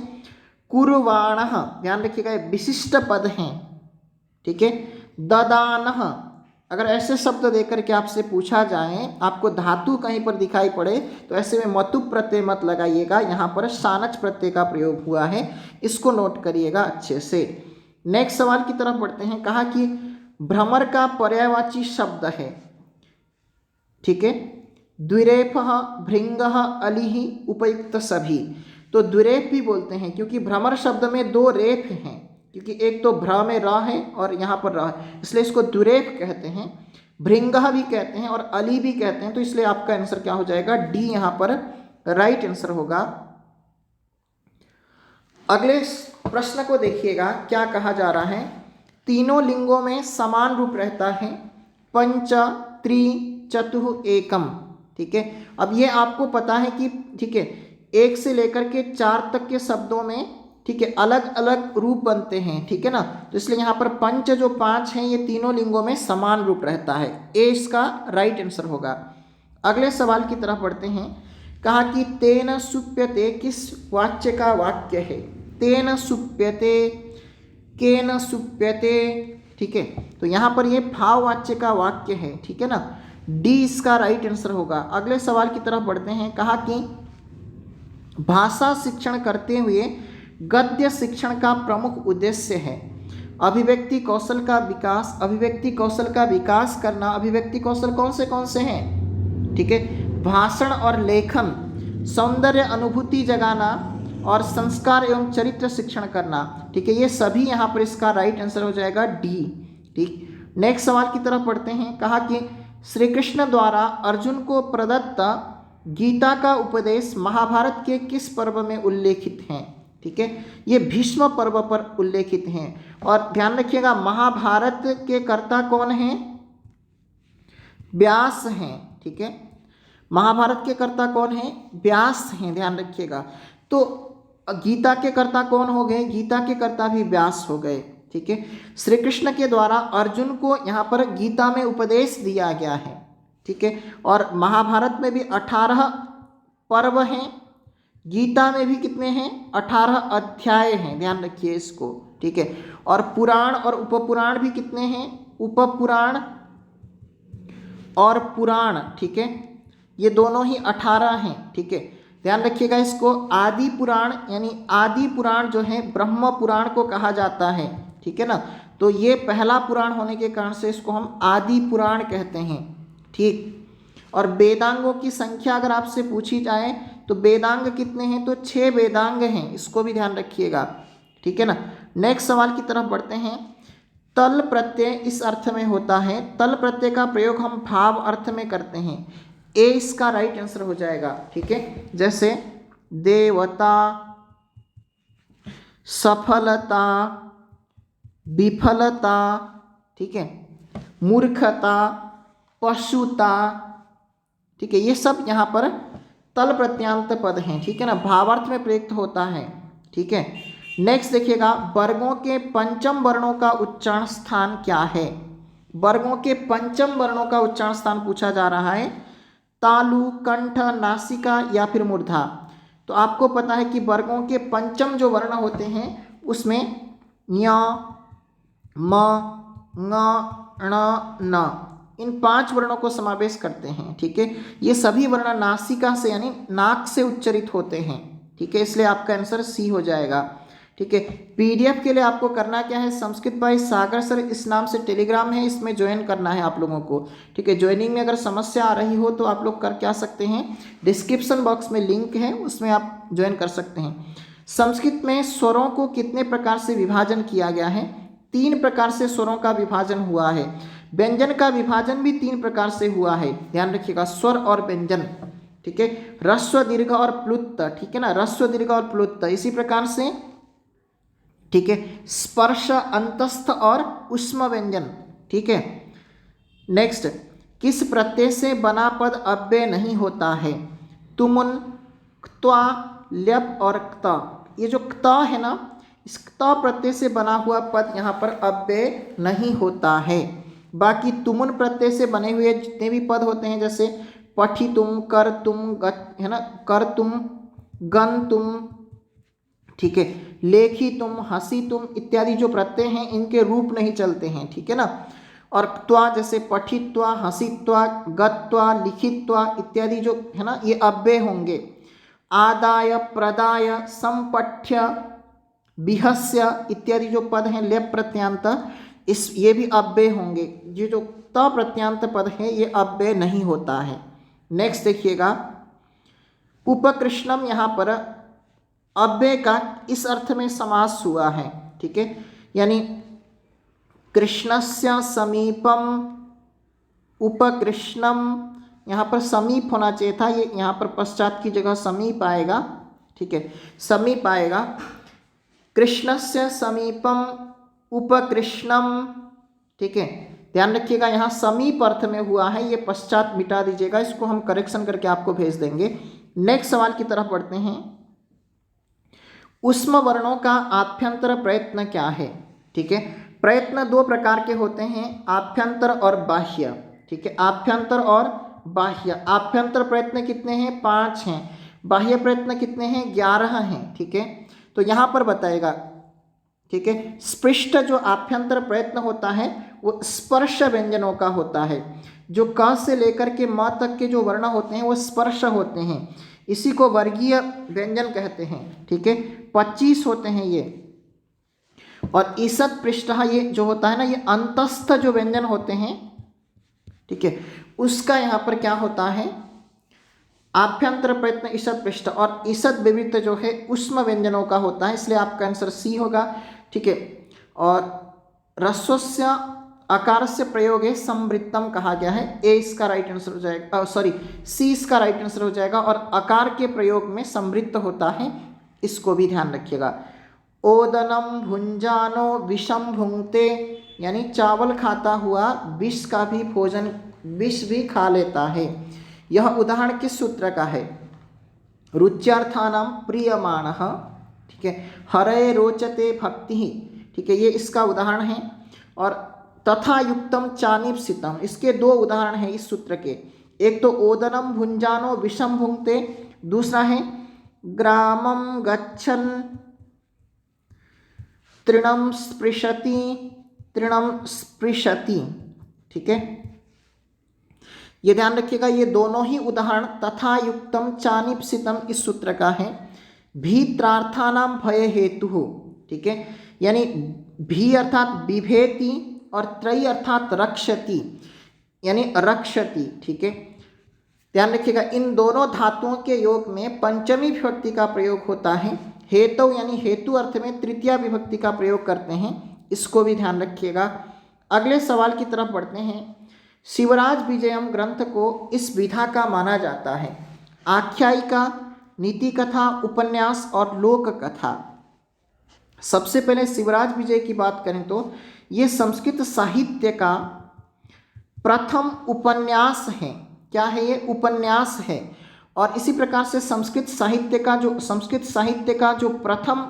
कुर्वाणः, ध्यान रखिएगा विशिष्ट पद हैं। ठीक है, ददानः, अगर ऐसे शब्द देकर के आपसे पूछा जाए, आपको धातु कहीं पर दिखाई पड़े, तो ऐसे में मतुप प्रत्यय मत लगाइएगा, यहाँ पर सानच प्रत्यय का प्रयोग हुआ है, इसको नोट करिएगा अच्छे से। नेक्स्ट सवाल की तरफ बढ़ते हैं। कहा कि भ्रमर का पर्यायवाची शब्द है। ठीक है, द्विरेफः, भृंगः, अलिः, उपयुक्त सभी। तो द्विरेफ भी बोलते हैं क्योंकि भ्रमर शब्द में दो रेफ हैं, क्योंकि एक तो भ्र में र है और यहाँ पर र है, इसलिए इसको द्विरेफ कहते हैं। भृंगः भी कहते हैं और अली भी कहते हैं, तो इसलिए आपका आंसर क्या हो जाएगा? डी यहाँ पर राइट आंसर होगा। अगले प्रश्न को देखिएगा, क्या कहा जा रहा है? तीनों लिंगों में समान रूप रहता है। पंच, त्रि, चतुः, एकम। ठीक है, अब ये आपको पता है कि ठीक है, एक से लेकर के 4 तक के शब्दों में ठीक है अलग अलग रूप बनते हैं। ठीक है ना, तो इसलिए यहाँ पर पंच जो 5 हैं ये तीनों लिंगों में समान रूप रहता है। ए इसका राइट आंसर होगा। अगले सवाल की तरफ बढ़ते हैं। कहा कि तेन सुप्यते किस वाच्य का वाक्य है? तेन सुप्यते, केन सुप्यते। ठीक है, तो यहाँ पर ये भाववाच्य का वाक्य है। ठीक है ना, डी इसका राइट आंसर होगा। अगले सवाल की तरफ बढ़ते हैं। कहा कि भाषा शिक्षण करते हुए गद्य शिक्षण का प्रमुख उद्देश्य है अभिव्यक्ति कौशल का विकास। अभिव्यक्ति कौशल का विकास करना। अभिव्यक्ति कौशल कौन से हैं? ठीक है, भाषण और लेखन, सौंदर्य अनुभूति जगाना और संस्कार एवं चरित्र शिक्षण करना। ठीक है, ये सभी यहाँ पर इसका राइट आंसर हो जाएगा डी। ठीक, नेक्स्ट सवाल की तरफ बढ़ते हैं। कहा कि श्री कृष्ण द्वारा अर्जुन को प्रदत्त गीता का उपदेश महाभारत के किस पर्व में उल्लेखित हैं? ठीक है, ये भीष्म पर्व पर उल्लेखित हैं। और ध्यान रखिएगा महाभारत के कर्ता कौन हैं? व्यास हैं। ठीक है, महाभारत के कर्ता कौन हैं? व्यास हैं, ध्यान रखिएगा। तो गीता के कर्ता कौन हो गए? गीता के कर्ता भी व्यास हो गए। ठीक है, श्री कृष्ण के द्वारा अर्जुन को यहाँ पर गीता में उपदेश दिया गया है। ठीक है, और महाभारत में भी 18 पर्व हैं, गीता में भी कितने हैं? 18 अध्याय हैं, ध्यान रखिए इसको। ठीक है, और पुराण और उपपुराण भी कितने हैं? उपपुराण और पुराण। ठीक है, ये दोनों ही 18 हैं। ठीक है, ध्यान रखिएगा इसको। आदि पुराण यानी आदि पुराण जो है ब्रह्म पुराण को कहा जाता है। ठीक है ना, तो ये पहला पुराण होने के कारण से इसको हम आदि पुराण कहते हैं। ठीक, और वेदांगों की संख्या अगर आपसे पूछी जाए तो वेदांग कितने हैं? तो 6 वेदांग हैं, इसको भी ध्यान रखिएगा। ठीक है ना, नेक्स्ट सवाल की तरफ बढ़ते हैं। तल प्रत्यय इस अर्थ में होता है। तल प्रत्यय का प्रयोग हम भाव अर्थ में करते हैं। ए इसका राइट आंसर हो जाएगा। ठीक है, जैसे देवता, सफलता, विफलता, ठीक है, मूर्खता, पशुता। ठीक है, ये सब यहाँ पर तल प्रत्यांत पद हैं। ठीक है ना, भावार्थ में प्रयुक्त होता है। ठीक है, नेक्स्ट देखिएगा, वर्गों के पंचम वर्णों का उच्चारण स्थान क्या है? वर्गों के पंचम वर्णों का उच्चारण स्थान पूछा जा रहा है। तालु, कंठ, नासिका या फिर मूर्धा। तो आपको पता है कि वर्गों के पंचम जो वर्ण होते हैं उसमें ञ, म, ङ, ण, न, इन 5 वर्णों को समावेश करते हैं। ठीक है, ये सभी वर्ण नासिका से यानी नाक से उच्चरित होते हैं। ठीक है, इसलिए आपका आंसर सी हो जाएगा। ठीक है, पीडीएफ के लिए आपको करना क्या है? संस्कृत बाय सागर सर इस नाम से टेलीग्राम है, इसमें ज्वाइन करना है आप लोगों को। ठीक है, ज्वाइनिंग में अगर समस्या आ रही हो तो आप लोग कर क्या सकते हैं, डिस्क्रिप्शन बॉक्स में लिंक है, उसमें आप ज्वाइन कर सकते हैं। संस्कृत में स्वरों को कितने प्रकार से विभाजन किया गया है? 3 प्रकार से स्वरों का विभाजन हुआ है। व्यंजन का विभाजन भी 3 प्रकार से हुआ है, ध्यान रखिएगा, स्वर और व्यंजन। ठीक है, ह्रस्व दीर्घ और प्लुत। ठीक है ना, ह्रस्व दीर्घ और प्लुत। इसी प्रकार से ठीक है, स्पर्श, अंतस्थ और उष्म व्यंजन। ठीक है। नेक्स्ट, किस प्रत्यय से बना पद अव्यय नहीं होता है? तुमुन, क्त्वा, ल्यप और क्त। ये जो क्त है ना, इस क्त प्रत्यय से बना हुआ पद यहाँ पर अव्यय नहीं होता है। बाकी तुमुन प्रत्यय से बने हुए जितने भी पद होते हैं, जैसे पठितुम, करतुम, है ना, करतुम, गन्तुम, ठीक है, लेखितुम, हसितुम इत्यादि जो प्रत्यय हैं इनके रूप नहीं चलते हैं, ठीक है ना। और त्वा जैसे पठित्वा, हसित्वा, गत्वा, लिखित्वा इत्यादि जो है ना ये अव्यय होंगे। आदाय, प्रदाय, संपठ्य, बिहस्य इत्यादि जो पद हैं लेप प्रत्यांत, ये भी अव्यय होंगे। ये जो त प्रत्यांत पद है ये अव्यय नहीं होता है। नेक्स्ट देखिएगा, उपकृष्णम, यहाँ पर अव्यय का इस अर्थ में समास हुआ है, ठीक है, यानी कृष्णस्य समीपम उपकृष्णम, यहाँ पर समीप होना चाहिए था, ये यहाँ पर पश्चात की जगह समीप आएगा, ठीक है, समीप आएगा। कृष्णस्य समीपम उपकृष्णम, ठीक है, ध्यान रखिएगा यहाँ समीप अर्थ में हुआ है, ये पश्चात मिटा दीजिएगा, इसको हम करेक्शन करके आपको भेज देंगे। नेक्स्ट सवाल की तरफ बढ़ते हैं। उष्म वर्णों का आभ्यंतर प्रयत्न क्या है? ठीक है, प्रयत्न दो प्रकार के होते हैं, आभ्यंतर और बाह्य, ठीक है, आभ्यंतर और बाह्य। आभ्यंतर प्रयत्न कितने हैं? 5 हैं। बाह्य प्रयत्न कितने हैं? 11 हैं, ठीक है। तो यहाँ पर बताएगा, ठीक है, स्पृष्ट जो आभ्यंतर प्रयत्न होता है वो स्पर्श व्यंजनों का होता है। जो क से लेकर के म तक के जो वर्ण होते हैं वो स्पर्श होते हैं, इसी को वर्गीय व्यंजन कहते हैं, ठीक है। 25 होते हैं ये। और ईसत पृष्ठ ये जो होता है ना, ये अंतस्थ जो व्यंजन होते हैं, ठीक है, उसका यहाँ पर क्या होता है? आभ्यंतर प्रयत्न ईसत पृष्ठ, और ईसत विवृत जो है उष्म व्यंजनों का होता है, इसलिए आपका आंसर सी होगा, ठीक है। और रस्वस्य अकारस्य प्रयोग संवृत्तम कहा गया है, ए इसका राइट आंसर हो जाएगा, सॉरी सी इसका राइट आंसर हो जाएगा। और अकार के प्रयोग में संवृत्त होता है, इसको भी ध्यान रखिएगा। ओदनम भुंजानो विषम भुंगते, यानी चावल खाता हुआ विष का भी भोजन, विष भी खा लेता है। यह उदाहरण किस सूत्र का है? रुच्यार्थानां प्रियमाणः, ठीक है, हरे रोचते भक्ति, ठीक है, ये इसका उदाहरण है। और तथा युक्तम चानिप्सितम, इसके 2 उदाहरण हैं इस सूत्र के। एक तो ओदनम भुंजानो विषम भुंगते, दूसरा है ग्रामम गच्छन् तृणम स्पृशति, तृणम स्पृशति, ठीक है। ये ध्यान रखिएगा, ये दोनों ही उदाहरण तथा युक्तम चानिप्सितम इस सूत्र का है। भीत्रार्थानाम भय हेतु, ठीक है, यानी भी अर्थात बिभेति और त्रयी अर्थात रक्षति, यानी रक्षति, ठीक है। ध्यान रखिएगा, इन दोनों धातुओं के योग में पंचमी विभक्ति का प्रयोग होता है। हेतु यानी हेतु अर्थ में तृतीया विभक्ति का प्रयोग करते हैं, इसको भी ध्यान रखिएगा। अगले सवाल की तरफ बढ़ते हैं। शिवराज विजयम ग्रंथ को इस विधा का माना जाता है? आख्यायिका, नीति कथा, उपन्यास और लोक कथा। सबसे पहले शिवराज विजय की बात करें तो ये संस्कृत साहित्य का प्रथम उपन्यास है। क्या है ये? उपन्यास है। और इसी प्रकार से संस्कृत साहित्य का जो प्रथम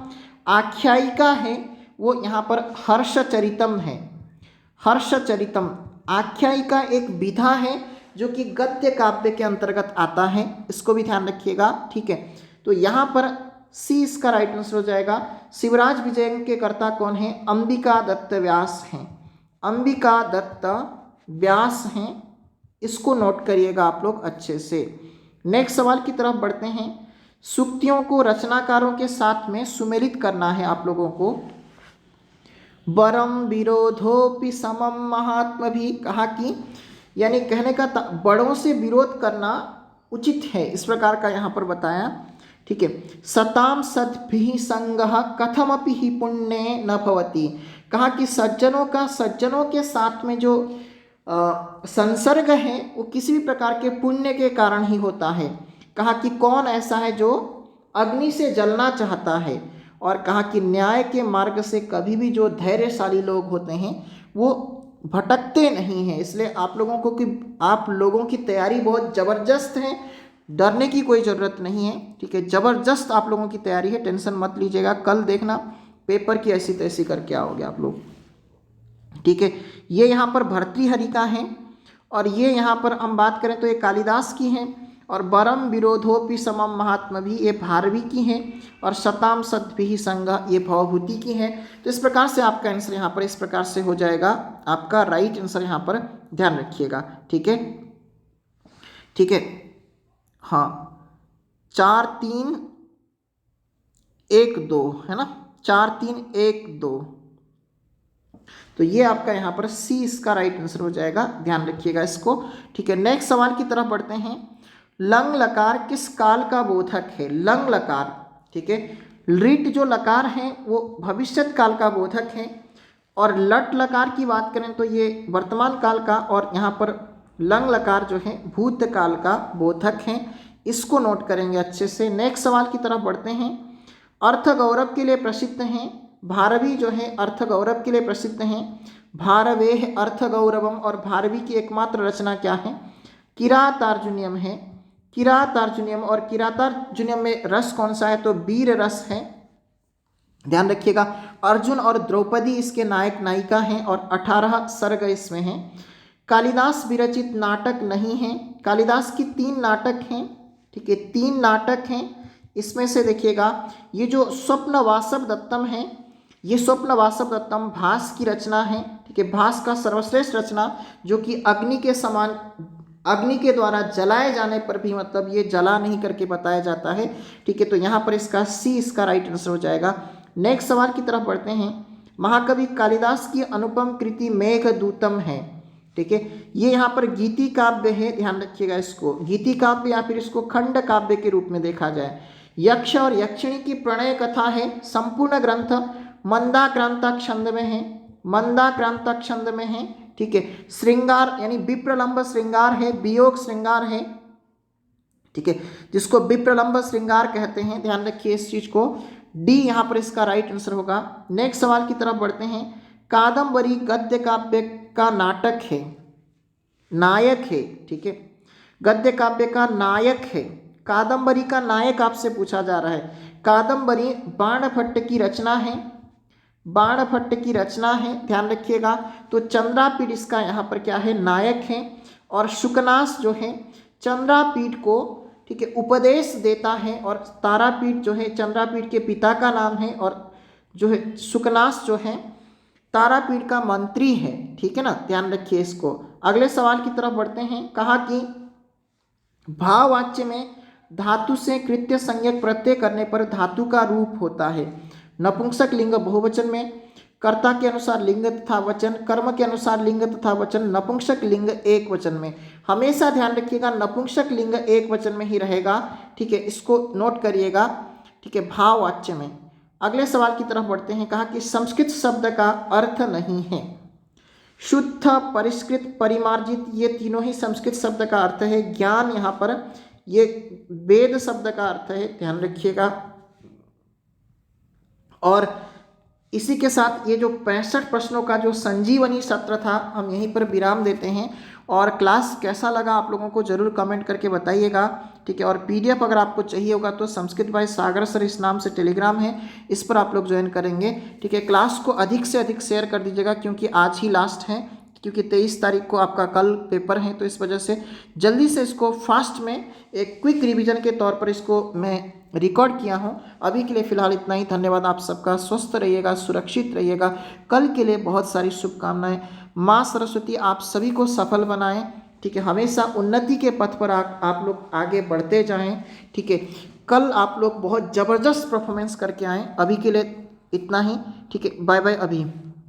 आख्यायिका है वो यहाँ पर हर्षचरितम है। हर्षचरितम आख्यायिका एक विधा है जो कि गद्य काव्य के अंतर्गत आता है, इसको भी ध्यान रखिएगा, ठीक है। तो यहाँ पर सी इसका राइट आंसर हो जाएगा। शिवराज विजय के कर्ता कौन है? अंबिका दत्त व्यास हैं। अंबिका दत्त व्यास हैं, इसको नोट करिएगा आप लोग अच्छे से। नेक्स्ट सवाल की तरफ बढ़ते हैं। सूक्तियों को रचनाकारों के साथ में सुमेलित करना है आप लोगों को। बरम विरोधोपि समम महात्म भी कहा कि, यानी कहने का बड़ों से विरोध करना उचित है, इस प्रकार का यहाँ पर बताया, ठीक है। सताम सद्भिः संगः कथमपि हि पुण्ये न भवति, कहा कि सज्जनों का सज्जनों के साथ में जो संसर्ग है वो किसी भी प्रकार के पुण्य के कारण ही होता है। कहा कि कौन ऐसा है जो अग्नि से जलना चाहता है, और कहा कि न्याय के मार्ग से कभी भी जो धैर्यशाली लोग होते हैं वो भटकते नहीं हैं। इसलिए आप लोगों की तैयारी बहुत ज़बरदस्त है, डरने की कोई ज़रूरत नहीं है। ठीक है, ज़बरदस्त आप लोगों की तैयारी है, टेंशन मत लीजिएगा। कल देखना पेपर की ऐसी तैसी करके आओगे आप लोग। ठीक है, ये यहाँ पर भर्तृहरि का है, और ये यहाँ पर हम बात करें तो ये कालिदास की है, और बरम विरोधोपि समम महात्मा भी ये भारवी की है, और शताम सद्भिः संगा ये भवभूति की है। तो इस प्रकार से आपका आंसर यहाँ पर इस प्रकार से हो जाएगा, आपका राइट आंसर यहाँ पर ध्यान रखिएगा। ठीक है, ठीक है, हाँ 4 3 1 2 है ना, 4 3 1 2, तो ये आपका यहाँ पर सी इसका राइट आंसर हो जाएगा, ध्यान रखिएगा इसको। ठीक है, नेक्स्ट सवाल की तरफ बढ़ते हैं। लंग लकार किस काल का बोधक है? लंग लकार, ठीक है, लिट जो लकार है वो भविष्यत काल का बोधक है, और लट लकार की बात करें तो ये वर्तमान काल का, और यहाँ पर लंग लकार जो है भूतकाल का बोधक है। इसको नोट करेंगे अच्छे से। नेक्स्ट सवाल की तरफ बढ़ते हैं। अर्थ गौरव के लिए प्रसिद्ध हैं, भारवी जो है अर्थ गौरव के लिए प्रसिद्ध हैं। भारवेह अर्थ गौरवम, और भारवी की एकमात्र रचना क्या है? किरातार्जुनीयम है, किरातार्जुनीयम। और किरातार्जुनीयम में रस कौन सा है? तो वीर रस है, ध्यान रखिएगा। अर्जुन और द्रौपदी इसके नायक नायिका हैं, और 18 सर्ग इसमें हैं। कालिदास विरचित नाटक नहीं है, कालिदास की 3 नाटक हैं। ठीक है, 3 नाटक हैं। इसमें से देखिएगा ये जो स्वप्न वासव दत्तम है, ये स्वप्न वासव दत्तम भास की रचना है। ठीक है, भास का सर्वश्रेष्ठ रचना, जो कि अग्नि के समान, अग्नि के द्वारा जलाए जाने पर भी मतलब ये जला नहीं करके बताया जाता है। ठीक है, तो यहाँ पर इसका सी इसका राइट आंसर हो जाएगा। नेक्स्ट सवाल की तरफ बढ़ते हैं। महाकवि कालिदास की अनुपम कृति मेघदूतम है। ठीक है, ये यहाँ पर गीति काव्य है, ध्यान रखिएगा इसको, गीति काव्य या फिर इसको खंड काव्य के रूप में देखा जाए। यक्ष और यक्षिणी की प्रणय कथा है। संपूर्ण ग्रंथ मंदाक्रांता छंद में है, मंदाक्रांता छंद में है। ठीक है, श्रृंगार यानी विप्रलंब श्रृंगार है, वियोग श्रृंगार है। ठीक है, जिसको विप्रलंब श्रृंगार कहते हैं, ध्यान रखिए इस चीज को। डी यहाँ पर इसका राइट आंसर होगा। नेक्स्ट सवाल की तरफ बढ़ते हैं। कादम्बरी गद्य काव्य का नाटक है, नायक है। ठीक है, गद्य काव्य का नायक है, कादम्बरी का नायक आपसे पूछा जा रहा है। कादम्बरी बाणभट्ट की रचना है, बाणभट्ट की रचना है, ध्यान रखिएगा। तो चंद्रापीठ इसका यहाँ पर क्या है? नायक है। और शुकनास जो है चंद्रापीठ को, ठीक है, उपदेश देता है, और तारापीठ जो है चंद्रापीठ के पिता का नाम है, और जो है शुकनास जो है तारापीठ का मंत्री है। ठीक है ना, ध्यान रखिए इसको। अगले सवाल की तरफ बढ़ते हैं। कहा कि भाववाच्य में धातु से कृत्य संज्ञक प्रत्यय करने पर धातु का रूप होता है। नपुंसक लिंग बहुवचन में, कर्ता के अनुसार लिंग तथा वचन, कर्म के अनुसार लिंग तथा वचन, नपुंसक लिंग एक वचन में। हमेशा ध्यान रखिएगा नपुंसक लिंग एक वचन में ही रहेगा। ठीक है, इसको नोट करिएगा। ठीक है, भाववाच्य में। अगले सवाल की तरफ बढ़ते हैं। कहा कि संस्कृत शब्द का अर्थ नहीं है। शुद्ध, परिष्कृत, परिमार्जित, ये तीनों ही संस्कृत शब्द का अर्थ है। ज्ञान यहाँ पर ये वेद शब्द का अर्थ है, ध्यान रखिएगा। और इसी के साथ ये जो 65 प्रश्नों का जो संजीवनी सत्र था, हम यहीं पर विराम देते हैं। और क्लास कैसा लगा आप लोगों को जरूर कमेंट करके बताइएगा। ठीक है, और पीडीएफ अगर आपको चाहिए होगा तो संस्कृत बाय सागर सर इस नाम से टेलीग्राम है, इस पर आप लोग ज्वाइन करेंगे। ठीक है, क्लास को अधिक से अधिक शेयर कर दीजिएगा, क्योंकि आज ही लास्ट है, क्योंकि 23 तारीख को आपका कल पेपर है। तो इस वजह से जल्दी से इसको फास्ट में एक क्विक रिवीजन के तौर पर इसको मैं रिकॉर्ड किया हूँ। अभी के लिए फ़िलहाल इतना ही। धन्यवाद आप सबका। स्वस्थ रहिएगा, सुरक्षित रहिएगा। कल के लिए बहुत सारी शुभकामनाएं। माँ सरस्वती आप सभी को सफल बनाएं। ठीक है, हमेशा उन्नति के पथ पर आप लोग आगे बढ़ते जाएं। ठीक है, कल आप लोग बहुत ज़बरदस्त परफॉर्मेंस करके आएँ। अभी के लिए इतना ही। ठीक है, बाय बाय अभी।